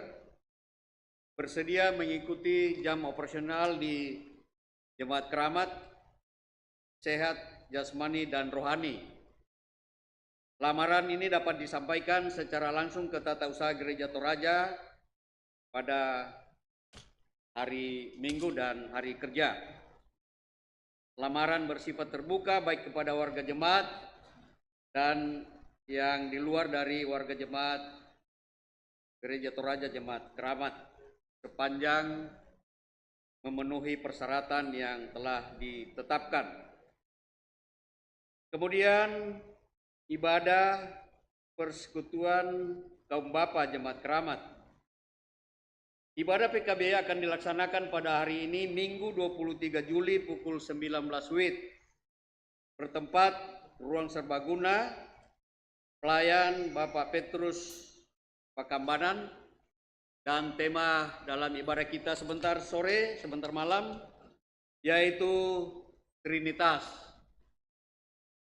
bersedia mengikuti jam operasional di Jemaat Keramat Sehat Jasmani dan Rohani. Lamaran ini dapat disampaikan secara langsung ke Tata Usaha Gereja Toraja pada hari Minggu dan hari kerja. Lamaran bersifat terbuka baik kepada warga jemaat dan yang di luar dari warga jemaat Gereja Toraja Jemaat Keramat sepanjang memenuhi persyaratan yang telah ditetapkan. Kemudian ibadah persekutuan kaum bapa Jemaat Keramat. Ibadah PKB akan dilaksanakan pada hari ini Minggu 23 Juli pukul 19 WIB bertempat Ruang Serbaguna, pelayan Bapak Petrus Pakambanan, dan tema dalam ibadah kita sebentar sore, sebentar malam, yaitu Trinitas.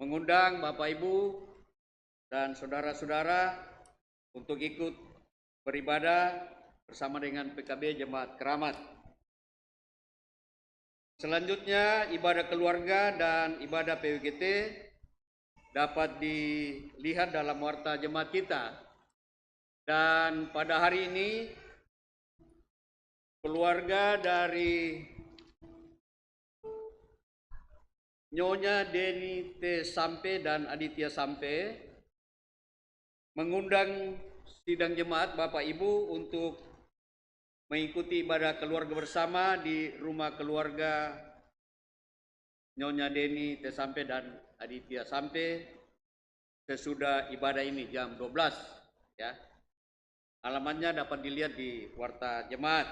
Mengundang Bapak Ibu dan saudara-saudara untuk ikut beribadah bersama dengan PKB Jemaat Keramat. Selanjutnya ibadah keluarga dan ibadah PWGT dapat dilihat dalam warta jemaat kita. Dan pada hari ini keluarga dari Nyonya Deni T. Sampe dan Aditya Sampe mengundang sidang jemaat Bapak Ibu untuk mengikuti ibadah keluarga bersama di rumah keluarga Nyonya Deni T. Sampe dan Aditya Sampe sesudah ibadah ini jam 12 ya. Alamatnya dapat dilihat di warta jemaat.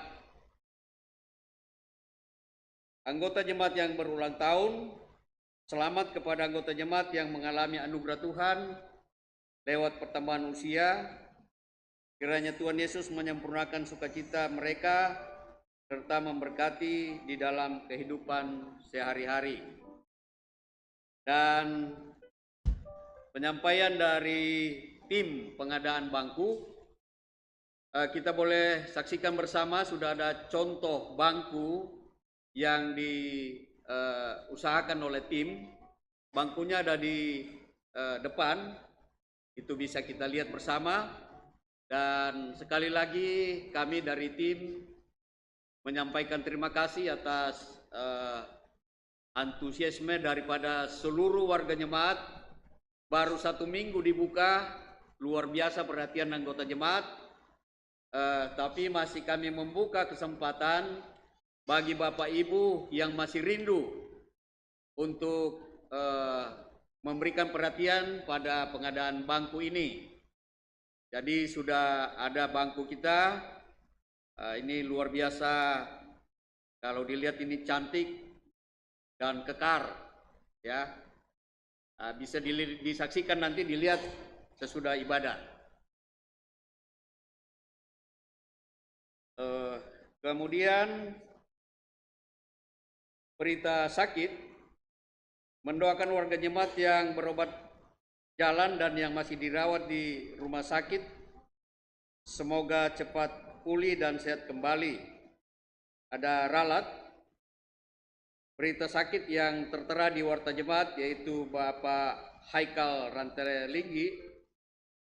Anggota jemaat yang berulang tahun, selamat kepada anggota jemaat yang mengalami anugerah Tuhan lewat pertambahan usia. Kiranya Tuhan Yesus menyempurnakan sukacita mereka serta memberkati di dalam kehidupan sehari-hari. Dan penyampaian dari tim pengadaan bangku, kita boleh saksikan bersama sudah ada contoh bangku yang diusahakan oleh tim. Bangkunya ada di depan, itu bisa kita lihat bersama. Dan sekali lagi kami dari tim menyampaikan terima kasih atas antusiasme daripada seluruh warga jemaat. Baru 1 minggu dibuka, luar biasa perhatian anggota jemaat. Tapi masih kami membuka kesempatan bagi Bapak Ibu yang masih rindu untuk memberikan perhatian pada pengadaan bangku ini. Jadi sudah ada bangku kita, ini luar biasa. Kalau dilihat ini cantik dan kekar, ya. Bisa disaksikan nanti dilihat sesudah ibadah. Kemudian berita sakit, mendoakan warga jemaat yang berobat jalan dan yang masih dirawat di rumah sakit, semoga cepat pulih dan sehat kembali. Ada ralat berita sakit yang tertera di warta jemaat, yaitu Bapak Haikal Rantelinggi.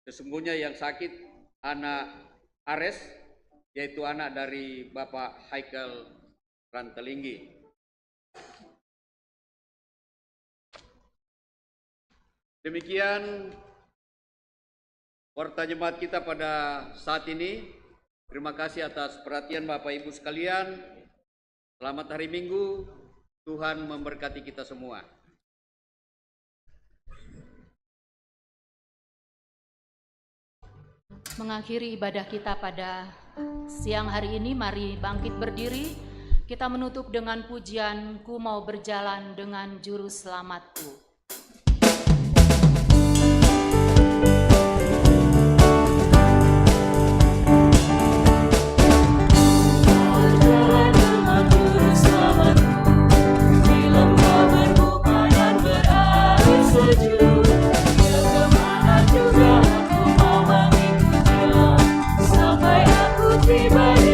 Sesungguhnya yang sakit anak Ares, yaitu anak dari Bapak Haikal Rantelinggi. Demikian warta jemaat kita pada saat ini. Terima kasih atas perhatian Bapak Ibu sekalian. Selamat hari Minggu. Tuhan memberkati kita semua. Mengakhiri ibadah kita pada siang hari ini, mari bangkit berdiri. Kita menutup dengan pujian Ku Mau Berjalan Dengan Juru Selamatku. Sampai aku tiba di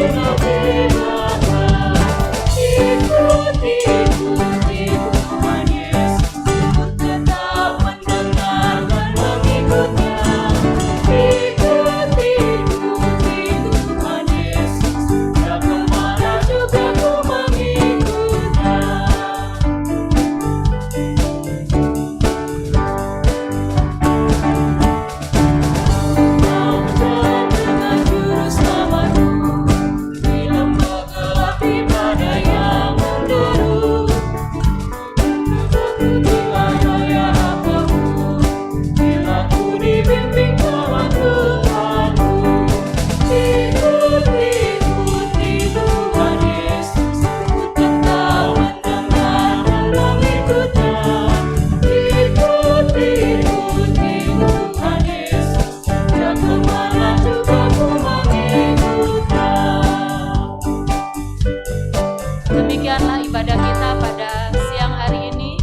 Demikianlah ibadah kita pada siang hari ini.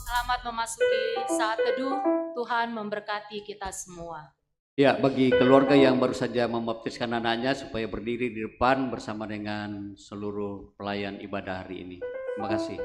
Selamat memasuki saat teduh. Tuhan memberkati kita semua. Ya, bagi keluarga yang baru saja membaptiskan anaknya supaya berdiri di depan bersama dengan seluruh pelayan ibadah hari ini. Terima kasih.